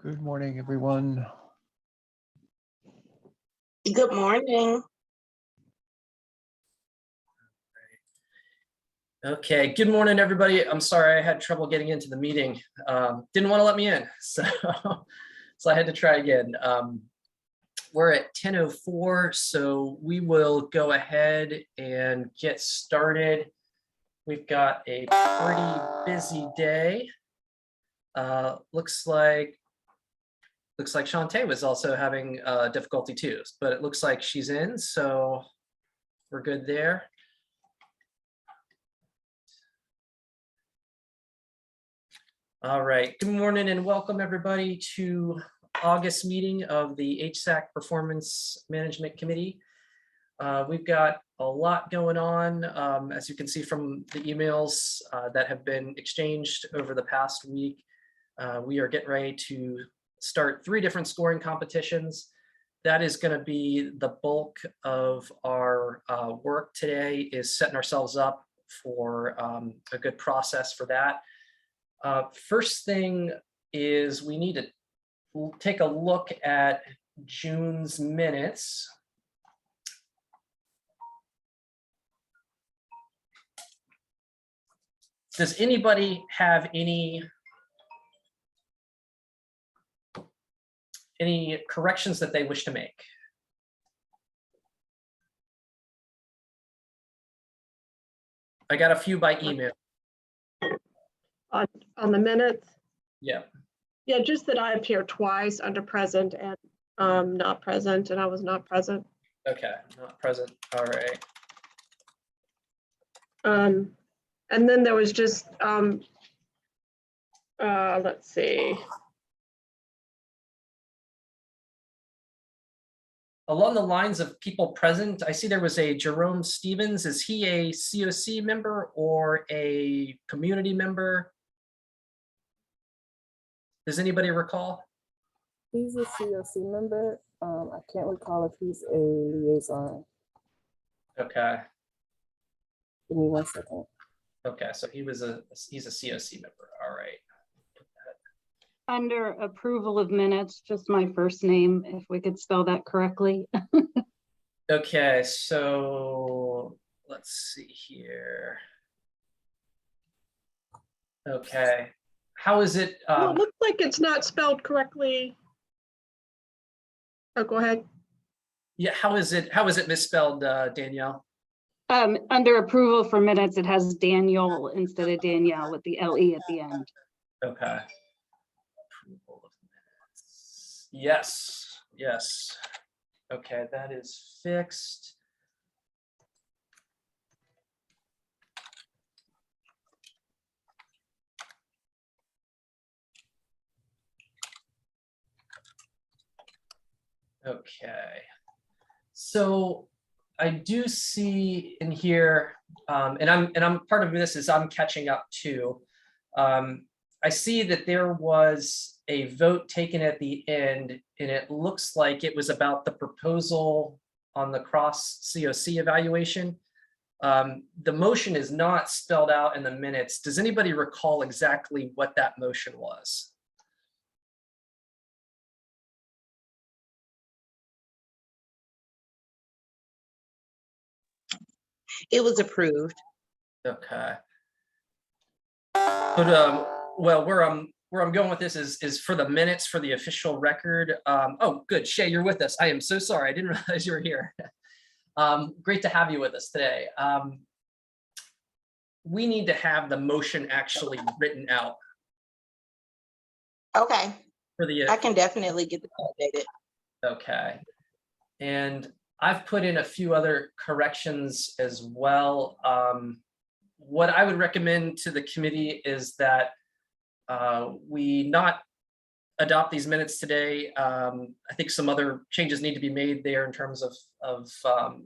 Good morning, everyone. Good morning. Okay, good morning, everybody. I'm sorry I had trouble getting into the meeting. Didn't want to let me in, so I had to try again. We're at 10:04, so we will go ahead and get started. We've got a pretty busy day. Looks like Shantae was also having difficulty too, but it looks like she's in, so we're good there. All right, good morning and welcome everybody to August meeting of the HSAC Performance Management Committee. We've got a lot going on, as you can see from the emails that have been exchanged over the past week. We are getting ready to start 3 different scoring competitions. That is going to be the bulk of our work today, is setting ourselves up for a good process for that. First thing is we need to take a look at June's minutes. Does anybody have any corrections that they wish to make? I got a few by email. On the minutes? Yeah. Yeah, just that I appear twice under present and not present, and I was not present. Okay, not present. All right. And then there was just, let's see. Along the lines of people present, I see there was a Jerome Stevens. Is he a COC member or a community member? Does anybody recall? He's a COC member. I can't recall if he's a liaison. Okay. Give me 1 second. Okay, so he's a COC member. All right. Under approval of minutes, just my first name, if we could spell that correctly. Okay, so let's see here. Okay, how is it? Well, it looks like it's not spelled correctly. Oh, go ahead. Yeah, how is it misspelled, Danielle? Under approval for minutes, it has Daniel instead of Danielle with the LE at the end. Okay. Approval of minutes. Yes, yes. Okay, that is fixed. Okay. So I do see in here, and I'm part of this is I'm catching up too. I see that there was a vote taken at the end, and it looks like it was about the proposal on the cross COC evaluation. The motion is not spelled out in the minutes. Does anybody recall exactly what that motion was? It was approved. Okay. But well, where I'm going with this is for the minutes for the official record. Oh, good, Shay, you're with us. I am so sorry. I didn't realize you were here. Great to have you with us today. We need to have the motion actually written out. Okay, For the. I can definitely get this updated. Okay. And I've put in a few other corrections as well. What I would recommend to the committee is that we not adopt these minutes today. I think some other changes need to be made there in terms of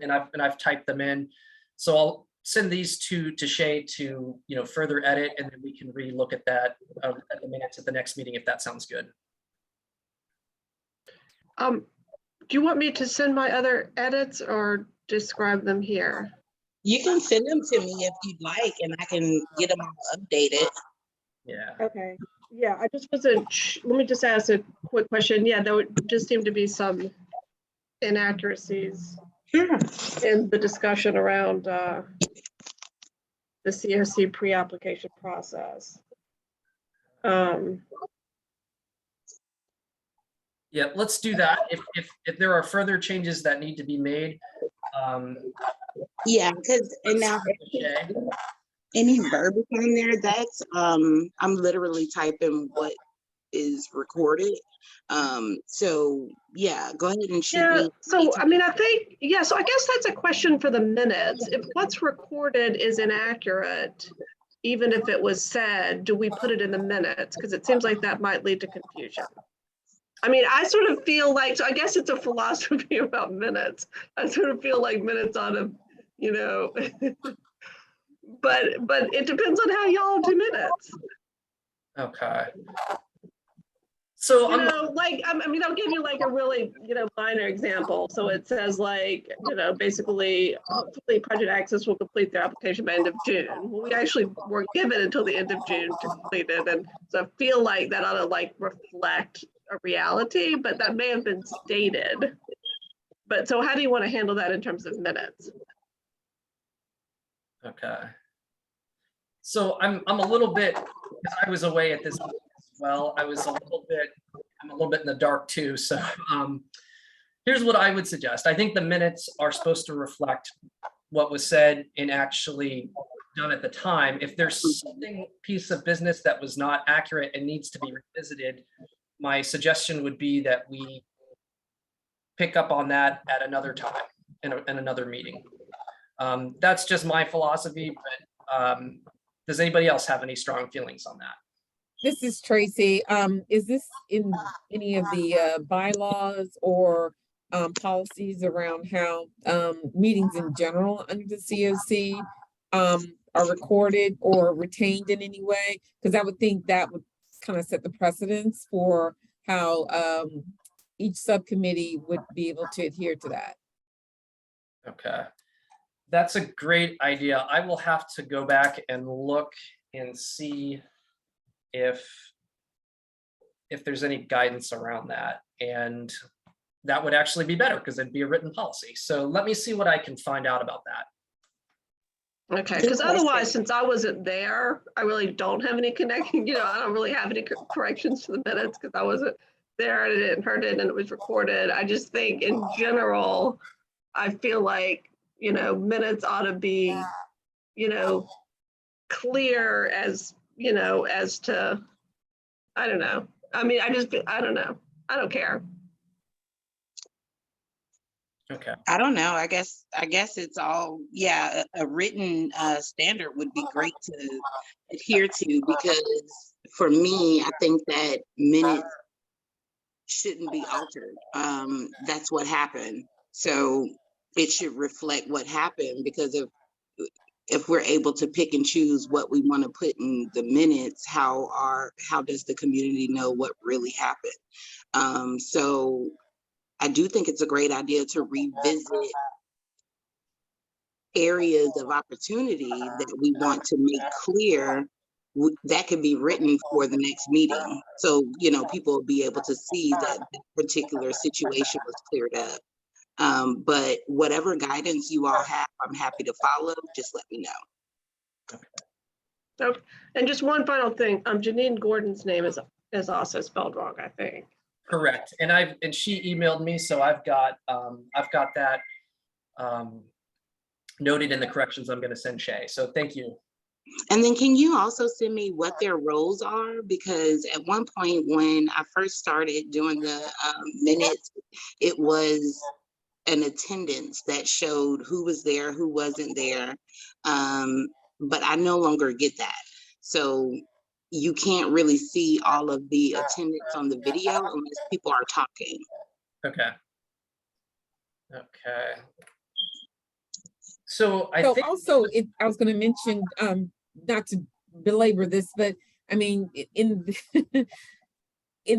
and I've typed them in. So I'll send these to Shay to further edit, and then we can relook at that at the minutes at the next meeting if that sounds good. Do you want me to send my other edits or describe them here? You can send them to me if you'd like, and I can get them all updated. Yeah. Okay. Yeah, I just wasn't, let me just ask a quick question. Yeah, there would just seem to be some inaccuracies Sure. in the discussion around the COC pre-application process. Yeah, let's do that. If there are further changes that need to be made, Yeah, because, and now Shay, any verbiage on there, that's, I'm literally typing what is recorded. So yeah, go ahead and shoot Yeah, me. so I mean, I think, yeah, so I guess that's a question for the minutes. If what's recorded is inaccurate, even if it was said, do we put it in the minutes? Because it seems like that might lead to confusion. I mean, I sort of feel like, so I guess it's a philosophy about minutes. I sort of feel like minutes ought to, you know, but it depends on how y'all do minutes. okay. So You I'm, know, like, I mean, I'll give you like a really, you know, minor example. So it says like, you know, basically, hopefully Project Access will complete their application by end of June. Well, we actually were given until the end of June to complete it. And so I feel like that ought to like reflect a reality, but that may have been stated. But so how do you want to handle that in terms of minutes? okay. So I'm a little bit, because I was away at this meeting as well. I'm a little bit in the dark too. So here's what I would suggest. I think the minutes are supposed to reflect what was said and actually done at the time. If there's something piece of business that was not accurate and needs to be revisited, my suggestion would be that we pick up on that at another time in another meeting. That's just my philosophy, but does anybody else have any strong feelings on that? This is Tracy. Is this in any of the bylaws or policies around how meetings in general under the COC are recorded or retained in any way? Because I would think that would kind of set the precedence for how each subcommittee would be able to adhere to that. Okay. That's a great idea. I will have to go back and look and see if there's any guidance around that. And that would actually be better because it'd be a written policy. So let me see what I can find out about that. Okay, because otherwise, since I wasn't there, I really don't have any connection, you know, I don't really have any corrections to the minutes because I wasn't there and I didn't heard it and it was recorded. I just think in general, I feel like, you know, minutes ought to be, you know, clear as, you know, as to, I don't know. I mean, I don't know. I don't care. Okay. I don't know. I guess it's all, yeah, a written standard would be great to adhere to, because for me, I think that minutes shouldn't be altered. That's what happened. So it should reflect what happened, because if we're able to pick and choose what we want to put in the minutes, how does the community know what really happened? So I do think it's a great idea to revisit areas of opportunity that we want to make clear that could be written for the next meeting. So, you know, people will be able to see that particular situation was cleared up. But whatever guidance you all have, I'm happy to follow. Just let me know. Okay. And just one final thing, Janine Gordon's name is also spelled wrong, I think. Correct. And she emailed me, so I've got that noted in the corrections I'm going to send Shay. So thank you. And then can you also send me what their roles are? Because at one point when I first started doing the minutes, it was an attendance that showed who was there, who wasn't there. But I no longer get that. So you can't really see all of the attendance on the video unless people are talking. Okay. Okay. So I think also, I was going to mention, not to belabor this, but I mean, in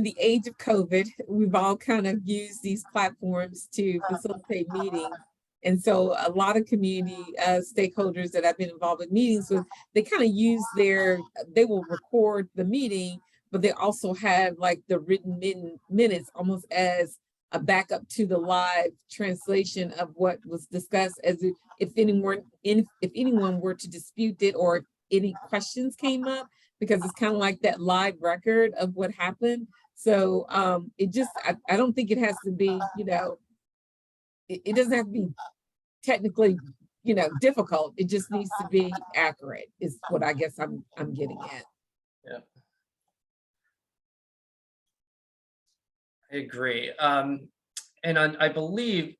the age of COVID, we've all kind of used these platforms to facilitate meetings. And so a lot of community stakeholders that I've been involved with meetings with, they kind of use they will record the meeting, but they also had like the written minutes almost as a backup to the live translation of what was discussed, as if anyone were to dispute it or if any questions came up, because it's kind of like that live record of what happened. So it just, I don't think it has to be, it doesn't have to be technically, difficult. It just needs to be accurate is what I guess I'm getting at. Yeah. I agree. And I believe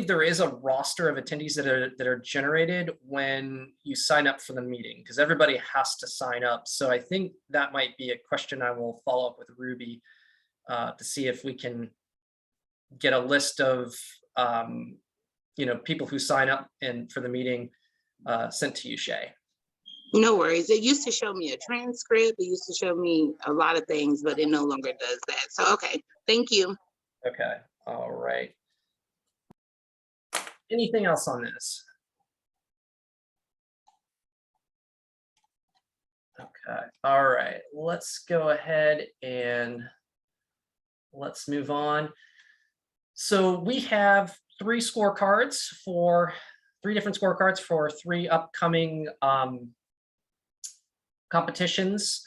there is a roster of attendees that are generated when you sign up for the meeting, because everybody has to sign up. So I think that might be a question I will follow up with Ruby to see if we can get a list of people who sign up for the meeting sent to you, Shay. No worries. It used to show me a transcript. It used to show me a lot of things, but it no longer does that. So, okay. Thank you. Okay. All right. Anything else on this? Okay. All right. Let's go ahead and let's move on. So we have three different scorecards for three upcoming competitions.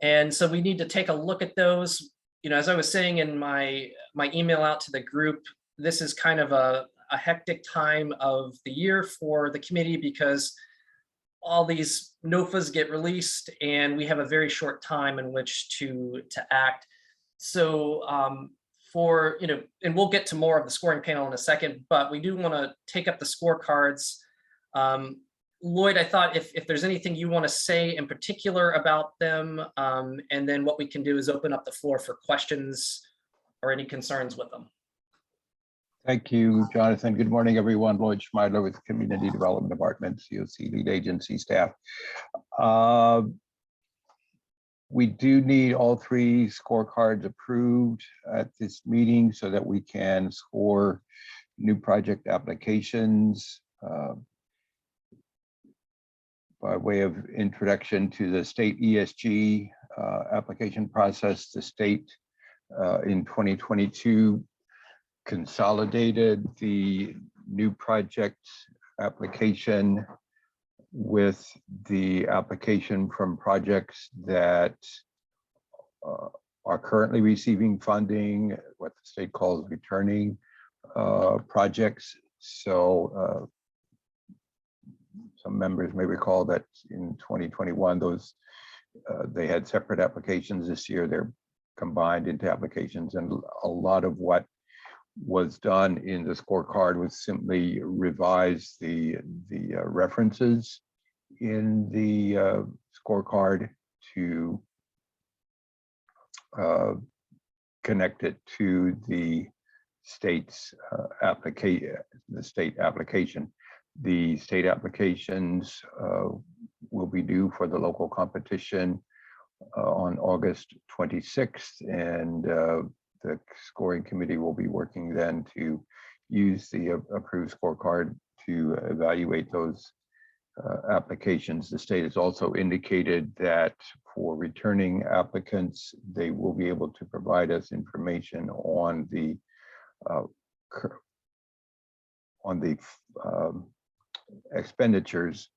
And so we need to take a look at those. As I was saying in my email out to the group, this is kind of a hectic time of the year for the committee because all these NOFAs get released and we have a very short time in which to act. So and we'll get to more of the scoring panel in a second, but we do want to take up the scorecards. Lloyd, I thought if there's anything you want to say in particular about them, and then what we can do is open up the floor for questions or any concerns with them. Thank you, Jonathan. Good morning, everyone. Lloyd Schmeidler with Community Development Department, COC lead agency staff. We do need all three scorecards approved at this meeting so that we can score new project applications. By way of introduction to the state ESG application process, the state in 2022 consolidated the new project application with the application from projects that are currently receiving funding, what the state calls returning projects. So some members may recall that in 2021, they had separate applications. This year, they're combined into applications, and a lot of what was done in the scorecard was simply revise the references in the scorecard to connect it to the state's application. The state applications will be due for the local competition on August 26th, and the scoring committee will be working then to use the approved scorecard to evaluate those applications. The state has also indicated that for returning applicants, they will be able to provide us information on the expenditures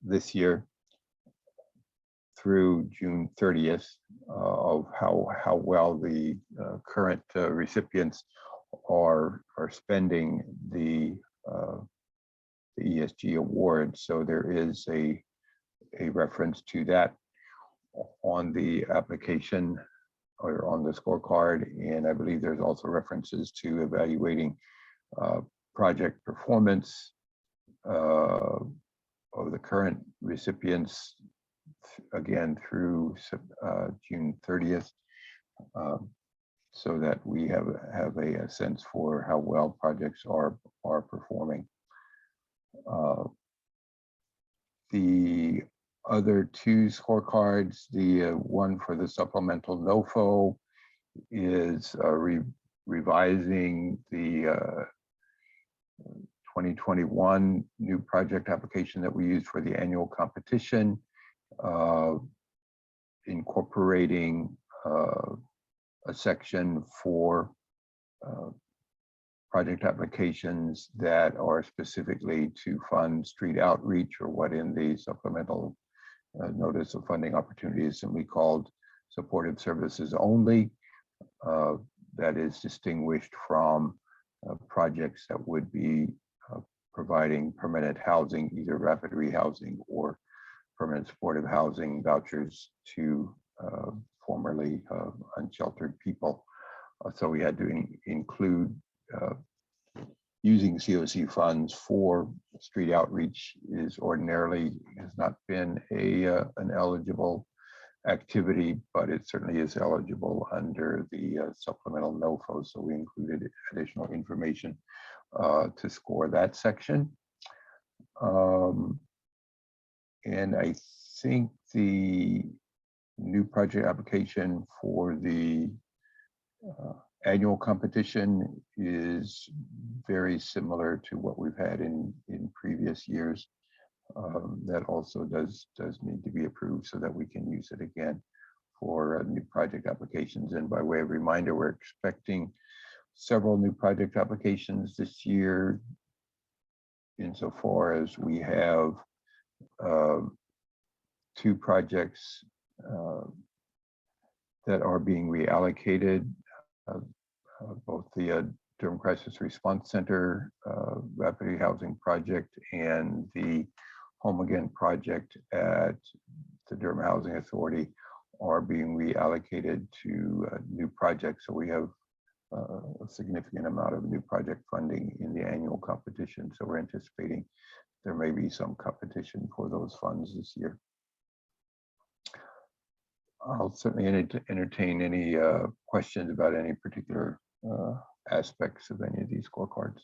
this year through June 30th of how well the current recipients are spending the ESG award. So there is a reference to that on the application or on the scorecard, and I believe there's also references to evaluating project performance of the current recipients, again through June 30th, so that we have a sense for how well projects are performing. The other two scorecards, the one for the supplemental NOFO is revising the 2021 new project application that we used for the annual competition. incorporating a section for project applications that are specifically to fund street outreach, or what in the supplemental notice of funding opportunities simply called supportive services only. That is distinguished from projects that would be providing permanent housing, either rapid rehousing or permanent supportive housing vouchers to formerly unsheltered people. So we had to include using COC funds for street outreach is ordinarily has not been an eligible activity, but it certainly is eligible under the supplemental NOFO. So we included additional information to score that section. And I think the new project application for the annual competition is very similar to what we've had in previous years. That also does need to be approved so that we can use it again for new project applications. And by way of reminder, we're expecting several new project applications this year, insofar as we have 2 projects that are being reallocated, both the Durham Crisis Response Center rapid housing project and the Home Again project at the Durham Housing Authority are being reallocated to new projects. So we have a significant amount of new project funding in the annual competition. So we're anticipating there may be some competition for those funds this year. I'll certainly entertain any questions about any particular aspects of any of these scorecards.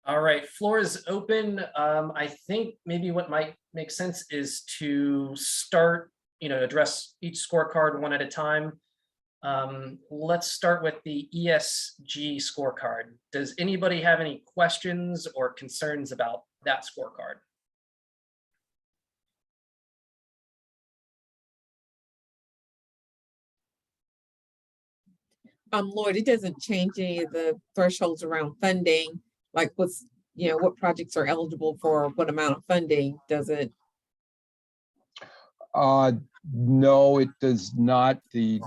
All right, floor is open. I think maybe what might make sense is to start, address each scorecard one at a time. Let's start with the ESG scorecard. Does anybody have any questions or concerns about that scorecard? Lloyd, it doesn't change any of the thresholds around funding, like what's, what projects are eligible for what amount of funding, does it? No, it does not. The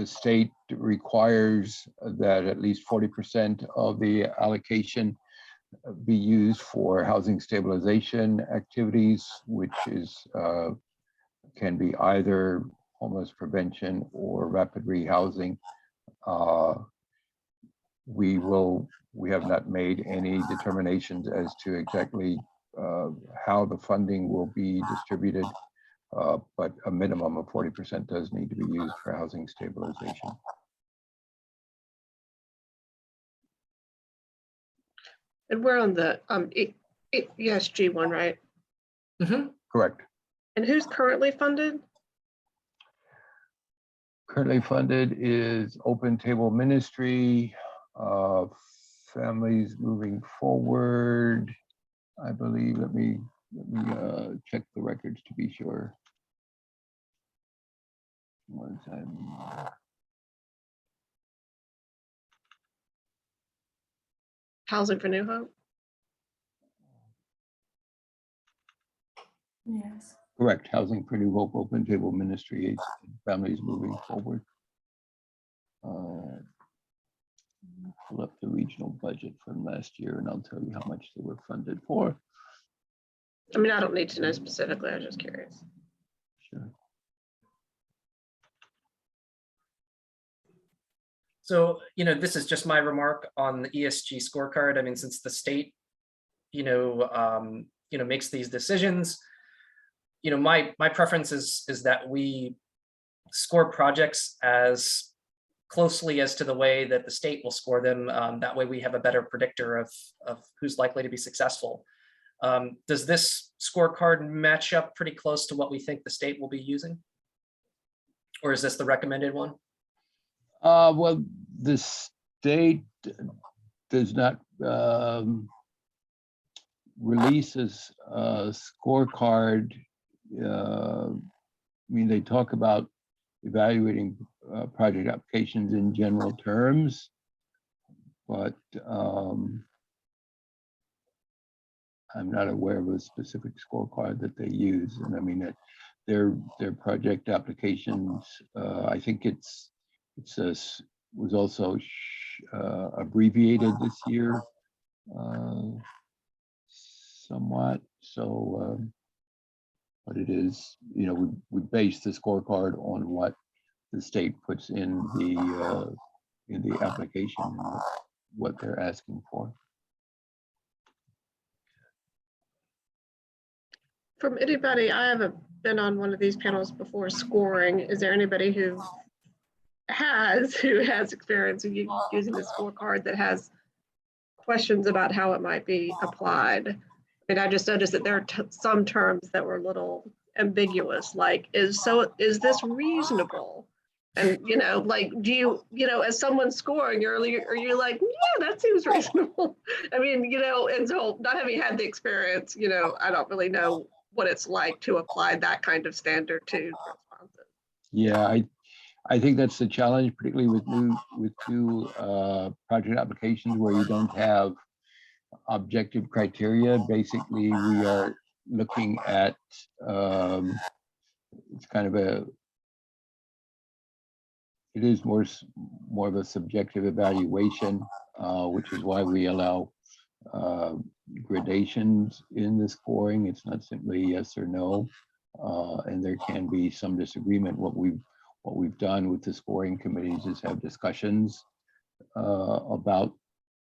state requires that at least 40% of the allocation be used for housing stabilization activities, which is can be either homeless prevention or rapid rehousing. We have not made any determinations as to exactly how the funding will be distributed, but a minimum of 40% does need to be used for housing stabilization. And we're on the ESG one, right? Mm-hmm. Correct. And who's currently funded? Currently funded is Open Table Ministry, Families Moving Forward, I believe. Let me check the records to be sure. One time. Housing for New Hope? Yes. Correct. Housing for New Hope, Open Table Ministry, Families Moving Forward. Pull up the regional budget from last year and I'll tell you how much they were funded for. I mean, I don't need to know specifically, I'm just curious. Sure. So, this is just my remark on the ESG scorecard. I mean, since the state, makes these decisions, my preference is that we score projects as closely as to the way that the state will score them. That way we have a better predictor of who's likely to be successful. Does this scorecard match up pretty close to what we think the state will be using? Or is this the recommended one? Well, the state does not releases a scorecard. I mean, they talk about evaluating project applications in general terms, but I'm not aware of a specific scorecard that they use. And I mean, their project applications, I think was also abbreviated this year somewhat. So, but it is, you know, we base the scorecard on what the state puts in the application, and what they're asking for. From anybody, I haven't been on one of these panels before scoring. Is there anybody who has experience in using the scorecard that has questions about how it might be applied? And I just noticed that there are some terms that were a little ambiguous, like is this reasonable? And like, do you as someone scoring earlier, are you like, yeah, that seems reasonable? I mean, and so not having had the experience, I don't really know what it's like to apply that kind of standard to responses. Yeah, I think that's the challenge, particularly with new project applications where you don't have objective criteria. Basically, we are looking at it's kind of it is more of a subjective evaluation, which is why we allow gradations in the scoring. It's not simply yes or no, and there can be some disagreement. What we've done with the scoring committees is have discussions about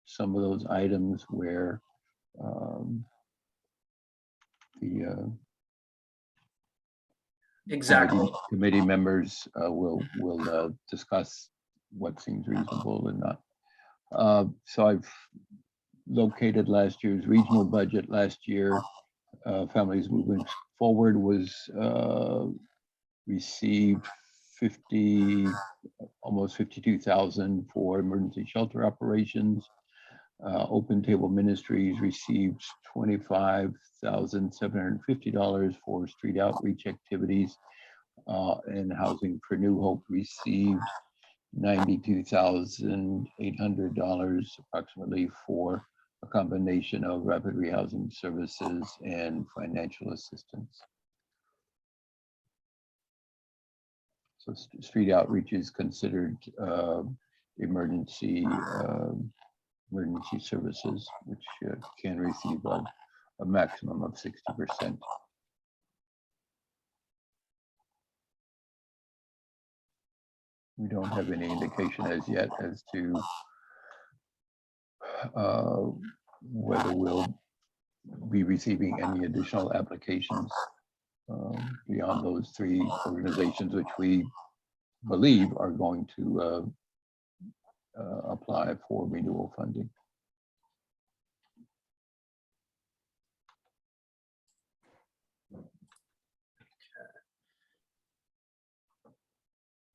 some of those items where the Exactly. committee members will discuss what seems reasonable and not. So I've located last year's regional budget. Last year, Families Moving Forward was received almost 52,000 for emergency shelter operations. Open Table Ministries received $25,750 for street outreach activities, and Housing for New Hope received $92,800 approximately for a combination of rapid rehousing services and financial assistance. So street outreach is considered emergency services, which can receive a maximum of 60%. We don't have any indication as yet as to whether we'll be receiving any additional applications beyond those three organizations, which we believe are going to apply for renewal funding.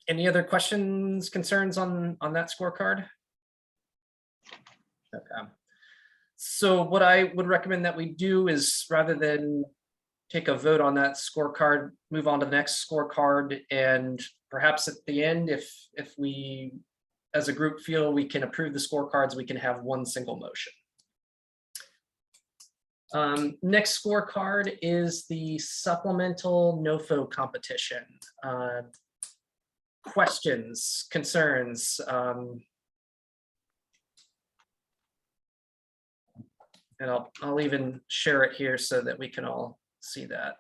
Any other questions, concerns on that scorecard? Okay. So what I would recommend that we do is, rather than take a vote on that scorecard, move on to the next scorecard, and perhaps at the end, if we as a group feel we can approve the scorecards, we can have one single motion. Next scorecard is the supplemental NOFO competition. Questions, concerns, and I'll even share it here so that we can all see that.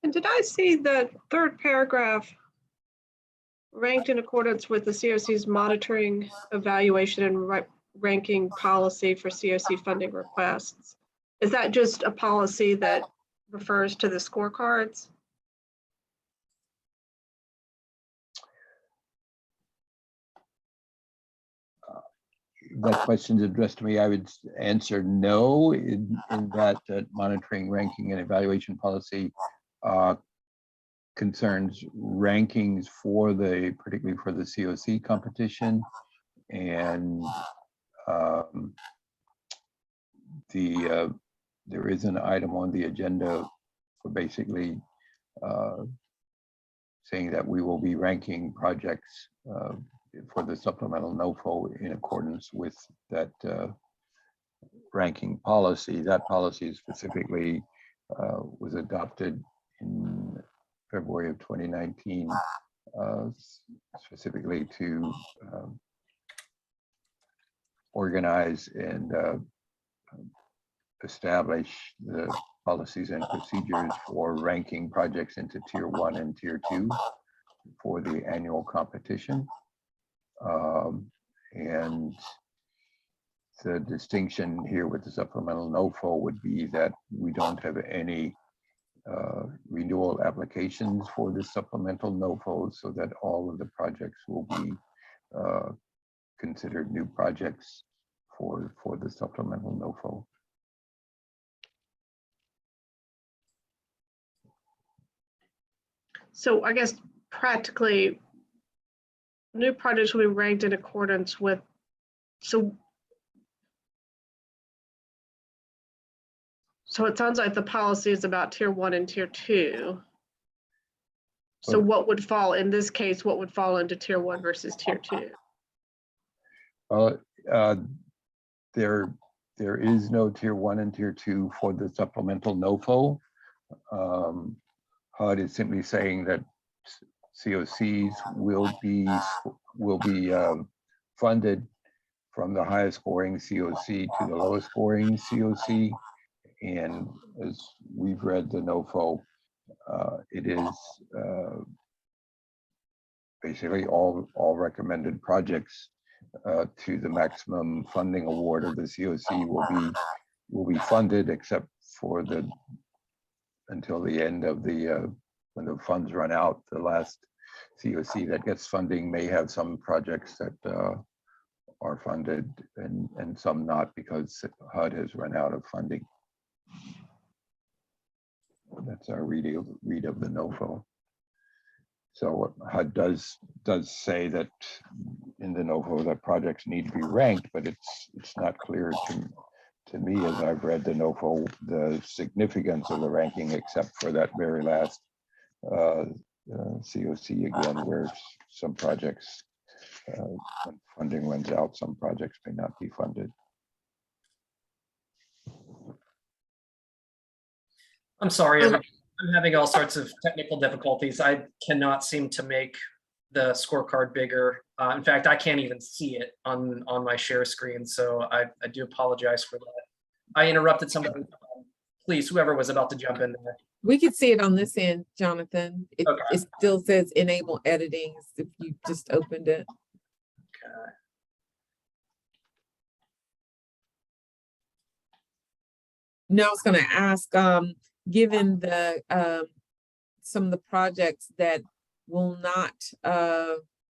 And did I see the third paragraph ranked in accordance with the COC's monitoring, evaluation, and ranking policy for COC funding requests? Is that just a policy that refers to the scorecards? that question is addressed to me, I would answer no in that monitoring, ranking, and evaluation policy concerns rankings for particularly for the COC competition, and there is an item on the agenda for basically saying that we will be ranking projects for the supplemental NOFO in accordance with that ranking policy. That policy specifically was adopted in February of 2019, specifically to organize and establish the policies and procedures for ranking projects into tier 1 and tier 2 for the annual competition. And the distinction here with the supplemental NOFO would be that we don't have any renewal applications for the supplemental NOFO, so that all of the projects will be considered new projects for the supplemental NOFO. So I guess practically, new projects will be ranked in accordance with, so it sounds like the policy is about tier 1 and tier 2. So what would fall, in this case, what would fall into tier 1 versus tier 2? There is no tier 1 and tier 2 for the supplemental NOFO. HUD is simply saying that COCs will be funded from the highest scoring COC to the lowest scoring COC. And as we've read the NOFO, it is basically all recommended projects to the maximum funding award of the COC will be funded, except for until the end of when the funds run out. The last COC that gets funding may have some projects that are funded and some not, because HUD has run out of funding. That's our read of the NOFO. So HUD does say that in the NOFO that projects need to be ranked, but it's not clear to me, as I've read the NOFO, the significance of the ranking, except for that very last COC again, where some projects, when funding runs out, some projects may not be funded. I'm sorry, everybody. I'm having all sorts of technical difficulties. I cannot seem to make the scorecard bigger. In fact, I can't even see it on my share screen, so I do apologize for that. I interrupted somebody. Please, whoever was about to jump in there. We can see it on this end, Jonathan. It still says enable editing if you just opened it. Okay. No, I was going to ask, given the some of the projects that will not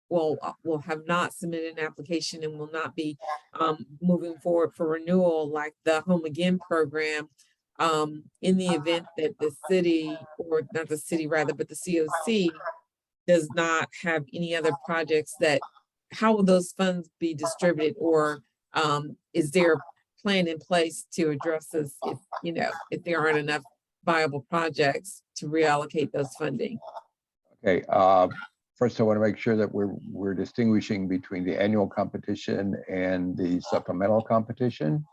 will have not submitted an application and will not be moving forward for renewal, like the Home Again program, in the event that the city, or not the city rather, but the COC does not have any other projects, that how will those funds be distributed, or is there a plan in place to address this if there aren't enough viable projects to reallocate those funding? Okay, first I want to make sure that we're distinguishing between the annual competition and the supplemental competition.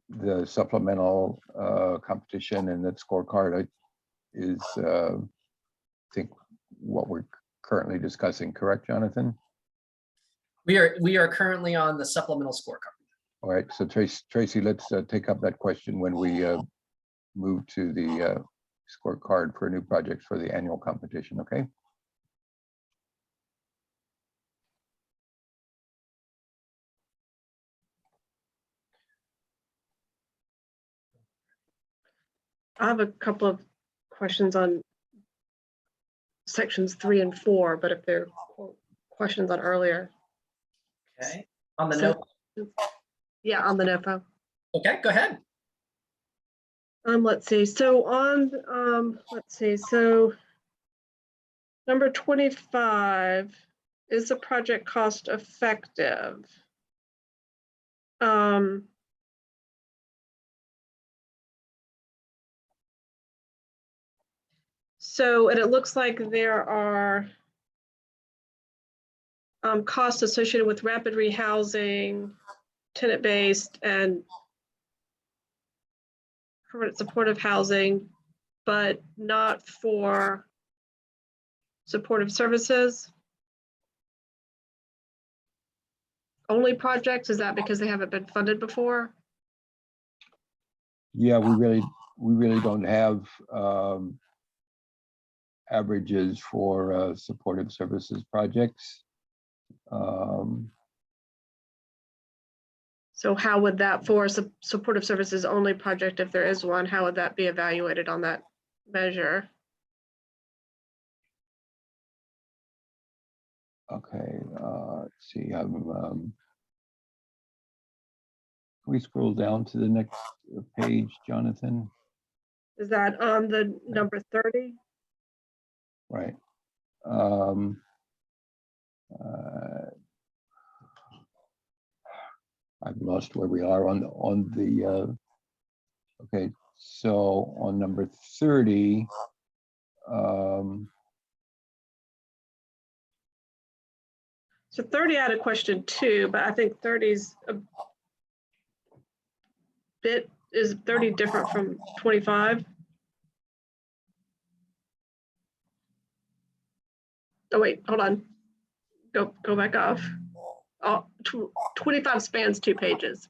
The supplemental competition and that scorecard is, I think, what we're currently discussing, correct, Jonathan? We are currently on the supplemental scorecard. All right, so Tracy, let's take up that question when we move to the scorecard for new projects for the annual competition, okay? I have a couple of questions on sections 3 and 4, but if there are questions on earlier. Okay. On the So- note, Yeah, on the NOFO. Okay, go ahead. Let's see, so on, let's see, so number 25, is the project cost effective? So, and it looks like there are costs associated with rapid rehousing, tenant-based, and permanent supportive housing, but not for supportive services. Only projects, is that because they haven't been funded before? Yeah, we really don't have averages for supportive services projects. So how would that, for supportive services only project, if there is one, how would that be evaluated on that measure? Okay, let's see. Can we scroll down to the next page, Jonathan? Is that on the number 30? Right. I've lost where we are on the okay, so on number 30, So 30 I had a question too, but I think 30's a bit, is 30 different from 25? Oh wait, hold on. Go back off. Oh, 25 spans 2 pages.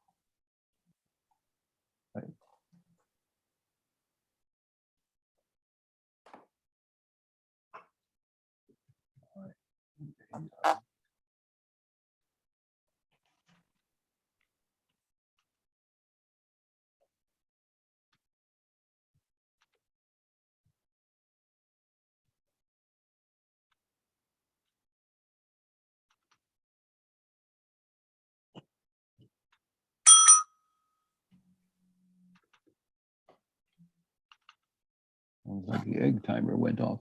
sounds like the egg timer went off.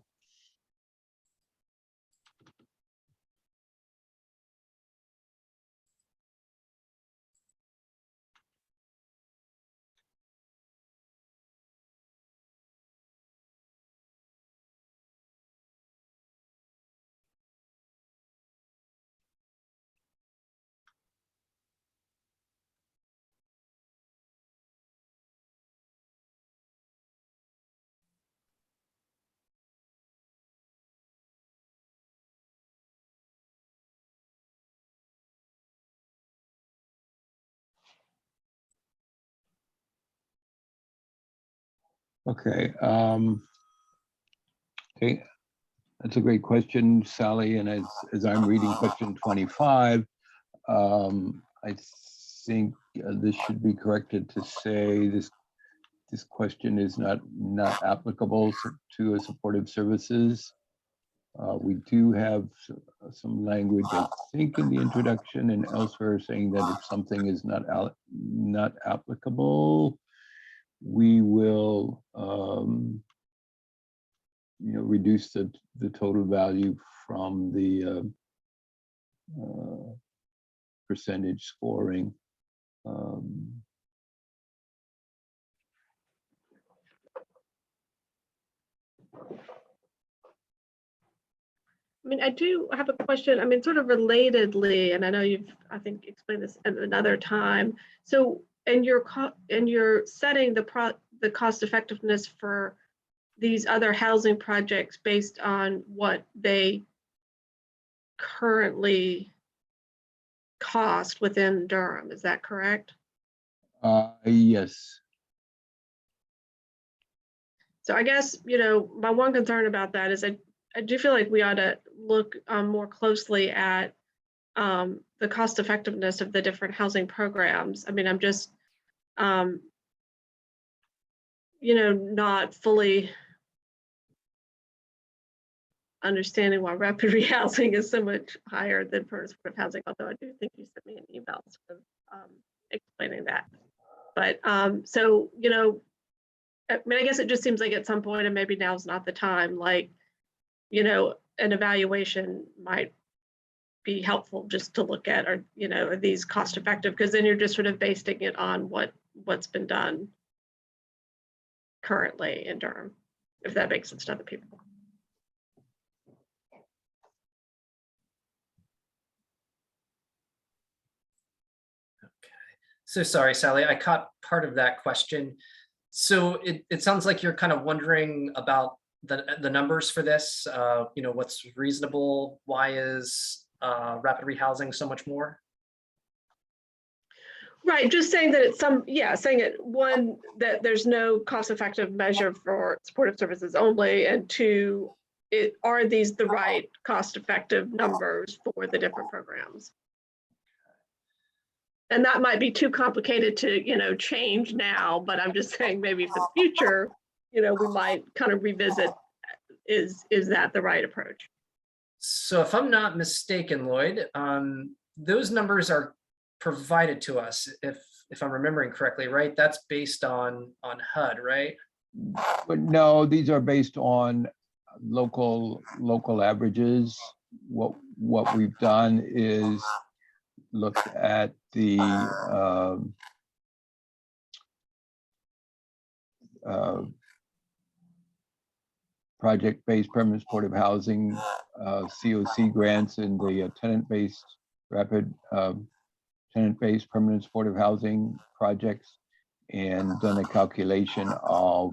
Okay. Okay, that's a great question, Sally. And as I'm reading question 25, I think this should be corrected to say this question is not applicable to a supportive services. We do have some language, I think, in the introduction and elsewhere saying that if something is not applicable, we will reduce the total value from the percentage scoring. I mean, I do have a question. I mean, sort of relatedly, and I know you've, I think, explained this at another time. So, and you're setting the cost effectiveness for these other housing projects based on what they currently cost within Durham. Is that correct? Yes. So I guess, my one concern about that is I do feel like we ought to look more closely at the cost effectiveness of the different housing programs. I mean, I'm just, not fully understanding why rapid rehousing is so much higher than permanent supportive housing, although I do think you sent me an email sort of, explaining that. But so, you know, I mean, I guess it just seems like at some point, and maybe now's not the time, like, you know, an evaluation might be helpful just to look at, or, you know, are these cost effective? Because then you're just sort of basing it on what's been done currently in Durham, if that makes sense to other people. So sorry, Sally, I caught part of that question. So it sounds like you're kind of wondering about the numbers for this, you know, what's reasonable? Why is rapid rehousing so much more? Right, just saying that it's saying it, one, that there's no cost-effective measure for supportive services only, and two, are these the right cost-effective numbers for the different programs? And that might be too complicated to, you know, change now, but I'm just saying maybe for the future, you know, we might kind of revisit, is that the right approach? So if I'm not mistaken, Lloyd, those numbers are provided to us, if I'm remembering correctly, right? That's based on HUD, right? But no, these are based on local averages. What we've done is looked at the project-based permanent supportive housing, COC grants, and the tenant-based rapid tenant-based permanent supportive housing projects, and done a calculation of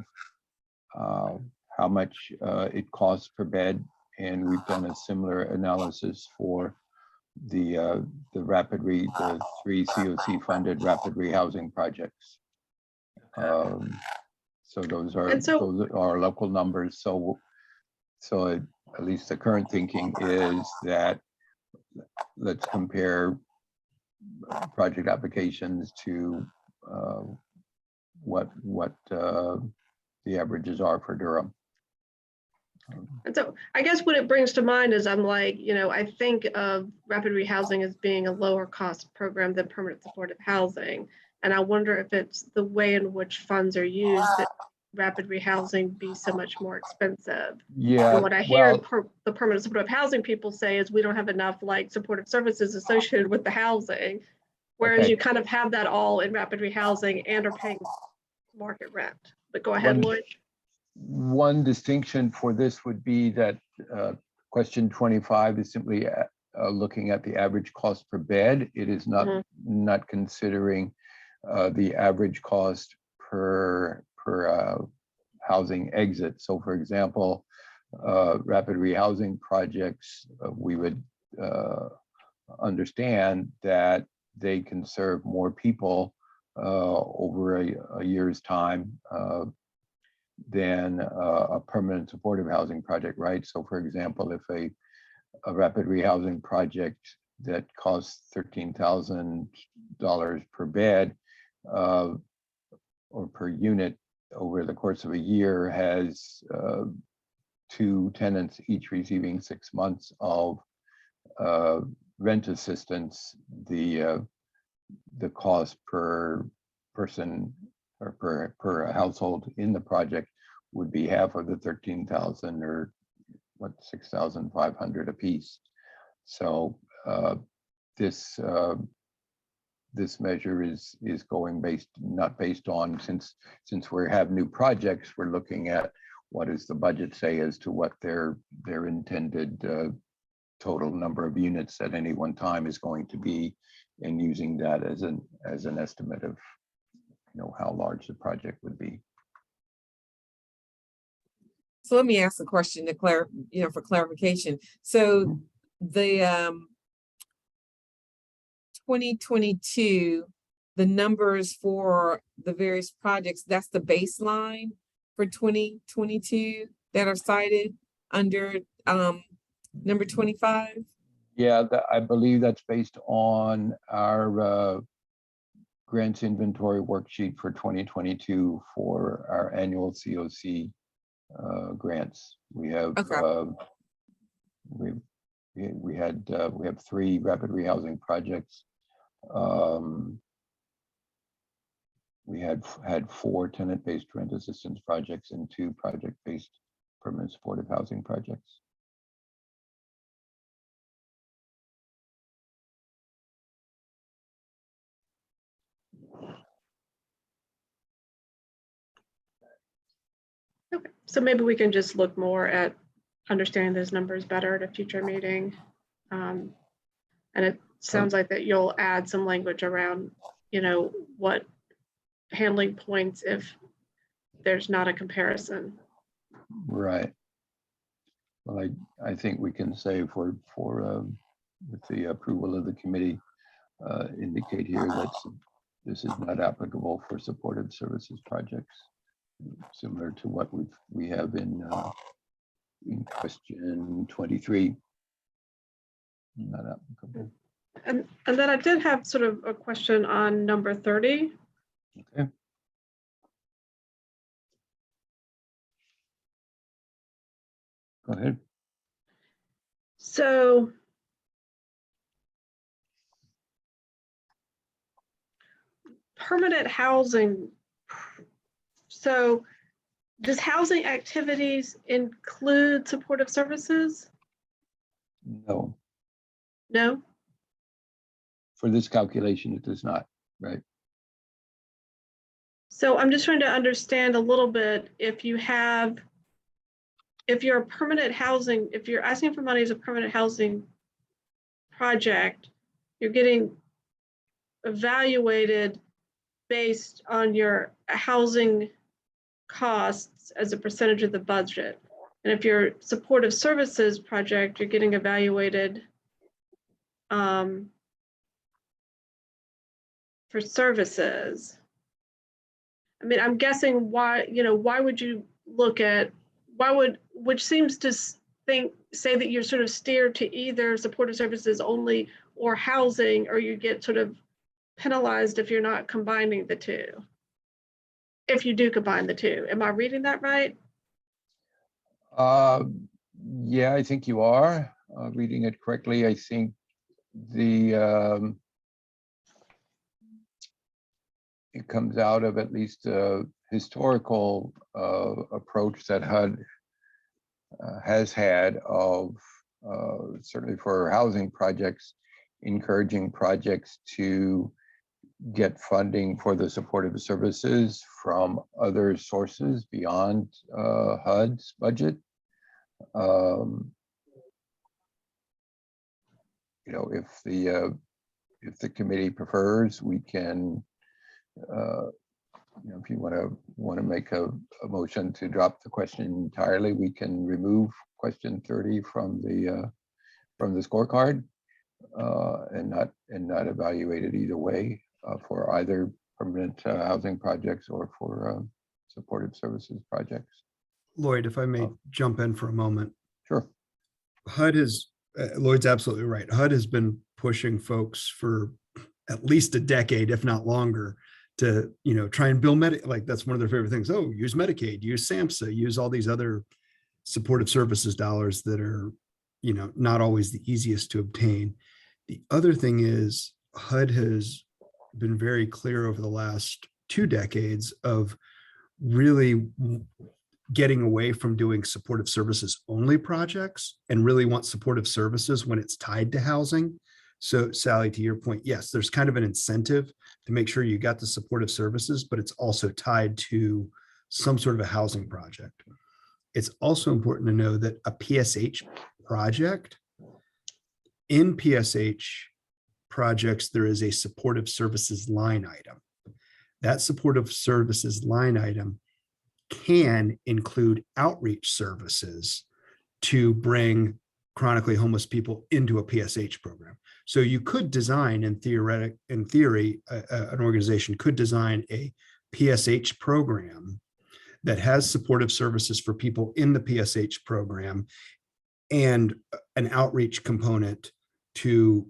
how much it costs per bed. And we've done a similar analysis for the three COC funded rapid rehousing projects. So those are our local numbers. So at least the current thinking is that let's compare project applications to what the averages are for Durham. And so I guess what it brings to mind is I'm like, you know, I think of rapid rehousing as being a lower cost program than permanent supportive housing. And I wonder if it's the way in which funds are used that rapid rehousing be so much more expensive. Yeah. And what I hear the permanent supportive housing people say is we don't have enough like supportive services associated with the housing. Whereas you kind of have that all in rapid rehousing and are paying market rent. But go ahead, Lloyd. One distinction for this would be that question 25 is simply looking at the average cost per bed. It is not not considering the average cost per housing exit. So for example, rapid rehousing projects, we would understand that they can serve more people over a year's time than a permanent supportive housing project, right? So for example, if a rapid rehousing project that costs $13,000 per bed or per unit over the course of a year has 2 tenants each receiving 6 months of rent assistance, the cost per person or per household in the project would be half of the 13,000, or what, 6,500 a piece. So this measure is going not based on, since we have new projects, we're looking at what does the budget say as to what their intended total number of units at any one time is going to be, and using that as an estimate of, you know, how large the project would be. So let me ask a question to for clarification. So the 2022, the numbers for the various projects, that's the baseline for 2022 that are cited under number 25? Yeah, I believe that's based on our grants inventory worksheet for 2022 for our annual COC grants. We have we have 3 rapid rehousing projects. We had 4 tenant-based rent assistance projects and 2 project-based permanent supportive housing projects. Okay, so maybe we can just look more at understanding those numbers better at a future meeting. And it sounds like that you'll add some language around, what handling points if there's not a comparison. Right. Well, I think we can say with the approval of the committee, indicate here that this is not applicable for supportive services projects, similar to what we have in question 23. Not applicable. And then I did have sort of a question on number 30. Okay. Go ahead. So permanent housing. So does housing activities include supportive services? No, No? for this calculation, it does not, right? So I'm just trying to understand a little bit, if you're asking for money as a permanent housing project, you're getting evaluated based on your housing costs as a percentage of the budget. And if you're supportive services project, you're getting evaluated for services. I mean, I'm guessing why would you look at, which seems to say that you're sort of steered to either supportive services only or housing, or you get sort of penalized if you're not combining the two. If you do combine the two, am I reading that right? Yeah, I think you are reading it correctly. I think it comes out of at least a historical approach that HUD has had of certainly for housing projects, encouraging projects to get funding for the supportive services from other sources beyond HUD's budget. If the committee prefers, we can, if you want to make a motion to drop the question entirely, we can remove question 30 from the scorecard and not evaluate it either way for either permanent housing projects or for supportive services projects. Lloyd, if I may jump in for a moment. Sure. HUD Lloyd's absolutely right. HUD has been pushing folks for at least a decade, if not longer, to try and bill like that's one of their favorite things. Oh, use Medicaid, use SAMHSA, use all these other supportive services dollars that are not always the easiest to obtain. The other thing is HUD has been very clear over the last 2 decades of really getting away from doing supportive services only projects and really want supportive services when it's tied to housing. So Sally, to your point, yes, there's kind of an incentive to make sure you got the supportive services, but it's also tied to some sort of a housing project. It's also important to know that a PSH project, in PSH projects, there is a supportive services line item. That supportive services line item can include outreach services to bring chronically homeless people into a PSH program. So you could design, in theory, an organization could design a PSH program that has supportive services for people in the PSH program and an outreach component to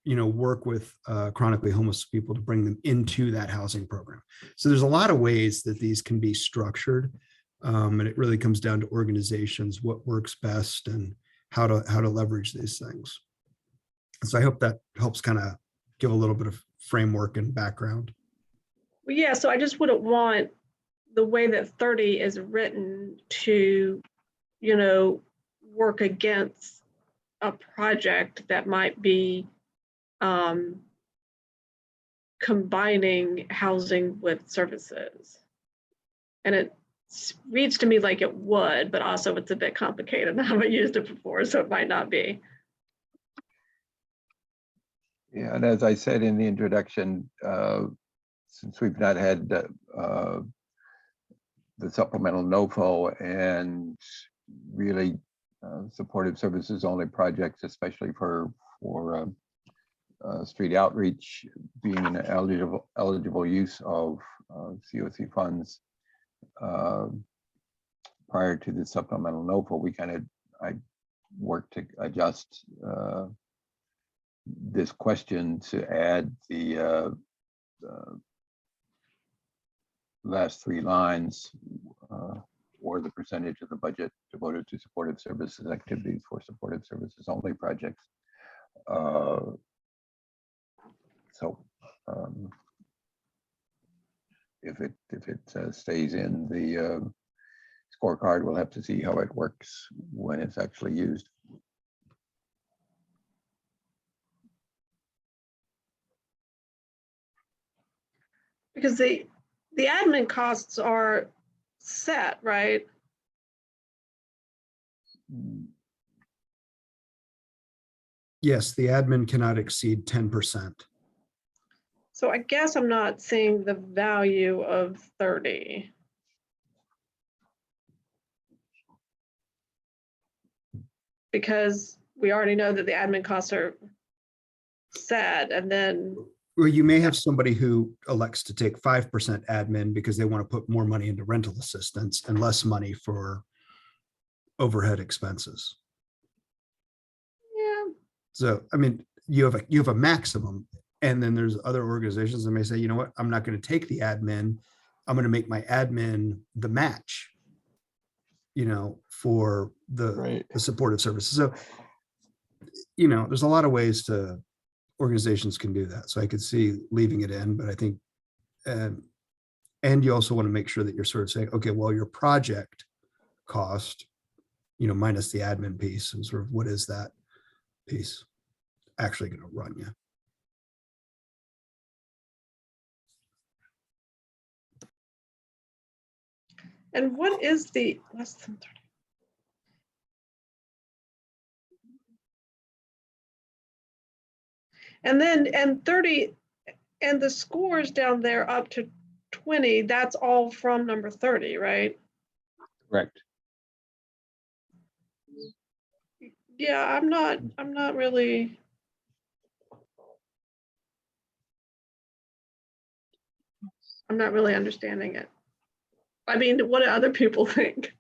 work with chronically homeless people to bring them into that housing program. So there's a lot of ways that these can be structured. And it really comes down to organizations, what works best. And how to leverage these things. So I hope that helps kind of give a little bit of framework and background. Well, yeah, so I just wouldn't want the way that 30 is written to, work against a project that might be combining housing with services. And it reads to me like it would, but also it's a bit complicated. I haven't used it before, so it might not be. Yeah, and as I said in the introduction, since we've not had the supplemental NOFO and really supportive services only projects, especially for street outreach being an eligible use of COC funds prior to the supplemental NOFO, I worked to adjust this question to add the last 3 lines or the percentage of the budget devoted to supportive services activities for supportive services only projects. If it stays in the scorecard, we'll have to see how it works when it's actually used. Because the admin costs are set, right? Yes, the admin cannot exceed 10%. So I guess I'm not seeing the value of 30. Because we already know that the admin costs are set, and then Well, you may have somebody who elects to take 5% admin because they want to put more money into rental assistance and less money for overhead expenses. yeah, So, I mean, you have a maximum, and then there's other organizations that may say, you know what, I'm not going to take the admin. I'm going to make my admin the match, for the supportive services. So, there's a lot of ways to organizations can do that. So I could see leaving it in, but I think, and you also want to make sure that you're sort of saying, okay, well, your project cost, minus the admin piece, and sort of what is that piece actually going to run you? and what is the less than 30? And 30, and the scores down there up to 20, that's all from number 30, right? Correct. Yeah, I'm not really. I'm not really understanding it. I mean, what do other people think?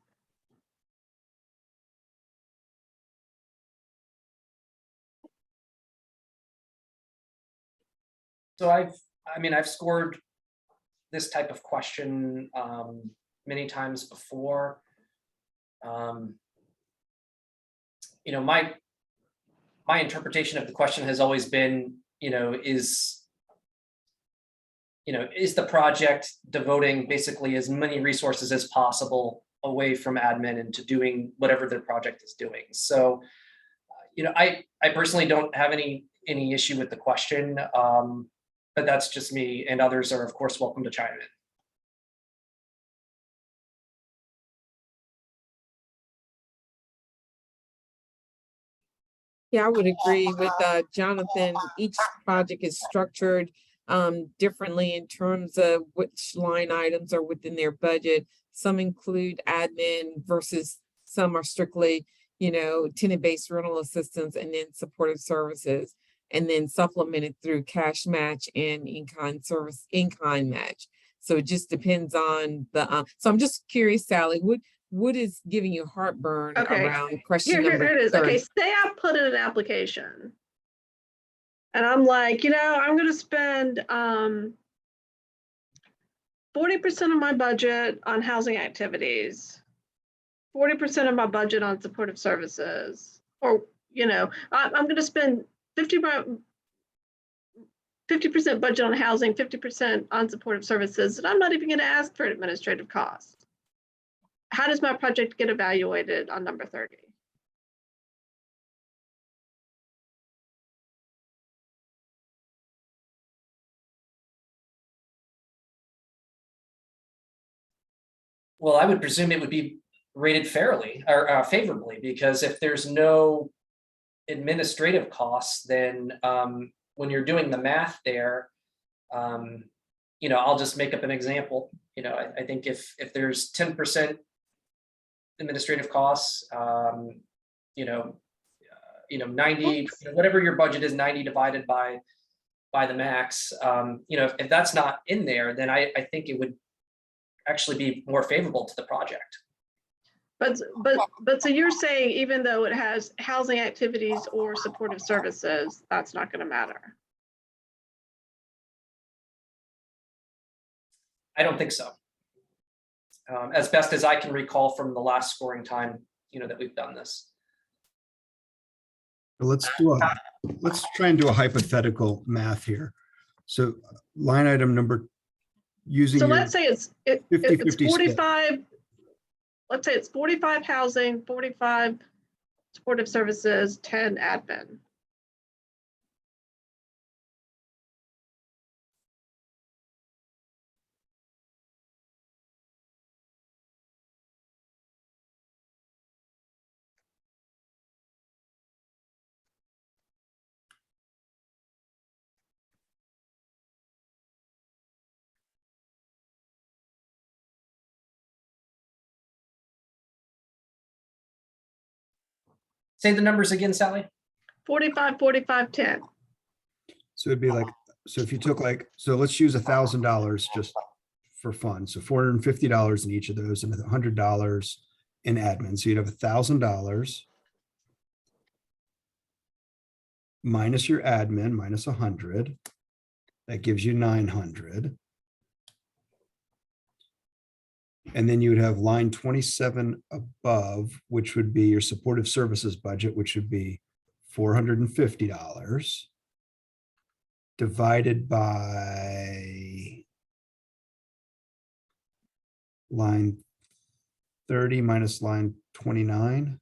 So I've scored this type of question many times before. My interpretation of the question has always been, is the project devoting basically as many resources as possible away from admin and to doing whatever the project is doing. So, I personally don't have any issue with the question, but that's just me, and others are of course welcome to chime in. Yeah, I would agree with Jonathan. Each project is structured differently in terms of which line items are within their budget. Some include admin versus some are strictly, tenant-based rental assistance and then supportive services, and then supplemented through cash match and in-kind match. So it just depends on the, so I'm just curious, Sally, what is giving you heartburn Okay. around question Here number it is. 30? Okay, say I put in an application. And I'm like, I'm going to spend 40% of my budget on housing activities, 40% of my budget on supportive services, Or, I'm going to spend 50% budget on housing, 50% on supportive services, and I'm not even going to ask for administrative costs. How does my project get evaluated on number 30? Well, I would presume it would be rated fairly or favorably, because if there's no administrative costs, then when you're doing the math there, I'll just make up an example. I think if there's 10% administrative costs, 90, whatever your budget is, 90 divided by the max, if that's not in there, then I think it would actually be more favorable to the project. But so you're saying even though it has housing activities or supportive services, that's not going to matter? I don't think so. As best as I can recall from the last scoring time, that we've done this. Let's try and do a hypothetical math here. So line item number using. So your let's say it's 50-50 45. Let's say it's 45 housing, 45 supportive services, 10 admin. Say the numbers again, Sally. 45, 45, 10. So it'd be like, so if you took so let's use $1,000 just for fun. So $450 in each of those and $100 in admin. So you'd have $1,000 minus your admin minus 100. That gives you 900. And then you would have line 27 above, which would be your supportive services budget, which would be $450 divided by line 30 minus line 29.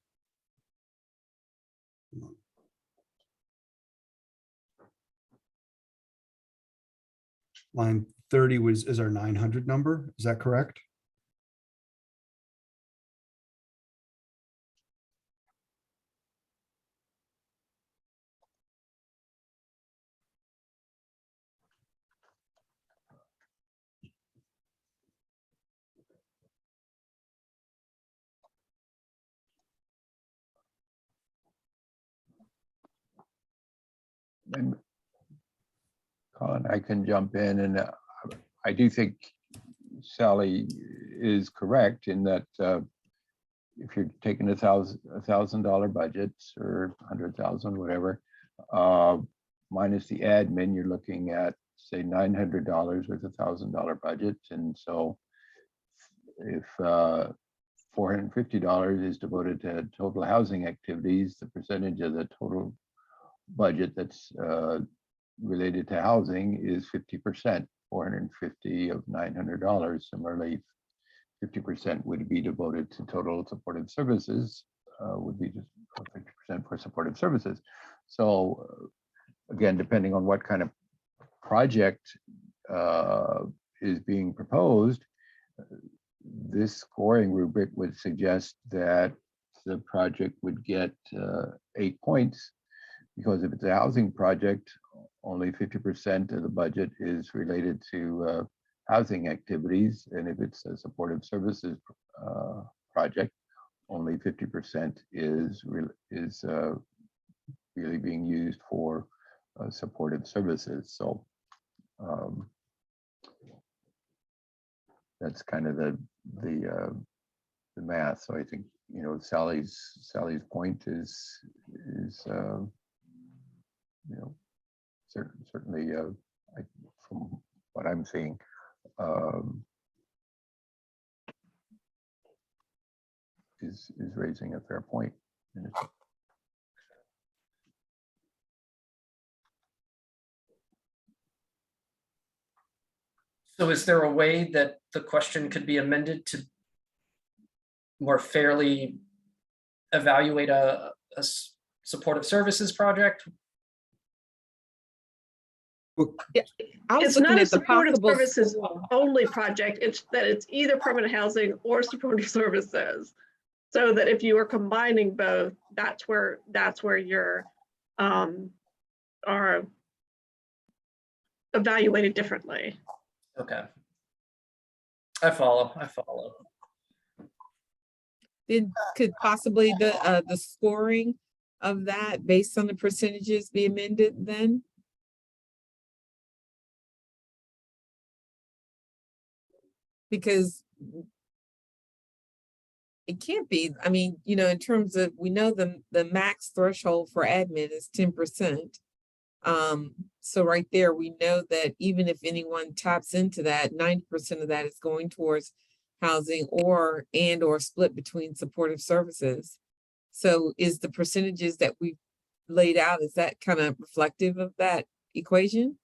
Line 30 is our 900 number. Is that correct? And Colin, I can jump in, and I do think Sally is correct in that if you're taking $1,000 budgets or 100,000, whatever, minus the admin, you're looking at say $900 with $1,000 budget, and so if $450 is devoted to total housing activities, the percentage of the total budget that's related to housing is 50%, 450 of $900. Similarly, 50% would be devoted to total supportive services, would be just 50% for supportive services. So again, depending on what kind of project is being proposed, this scoring rubric would suggest that the project would get 8 points, because if it's a housing project, only 50% of the budget is related to housing activities. And if it's a supportive services project, only 50% is really being used for supportive services. So that's kind of the math. So I think, Sally's point is certainly from what I'm seeing, is raising a fair point. So is there a way that the question could be amended to more fairly evaluate a supportive services project? I was It's looking not a at the supportive possible services school. only project. It's that it's either permanent housing or supportive services. So that if you are combining both, that's where you're are evaluated differently. Okay. I follow. Then could possibly the scoring of that based on the percentages be amended then? Because it can't be, I mean, in terms of, we know the max threshold for admin is 10%. So right there, we know that even if anyone taps into that, 90% of that is going towards housing or split between supportive services. So is the percentages that we laid out, is that kind of reflective of that equation?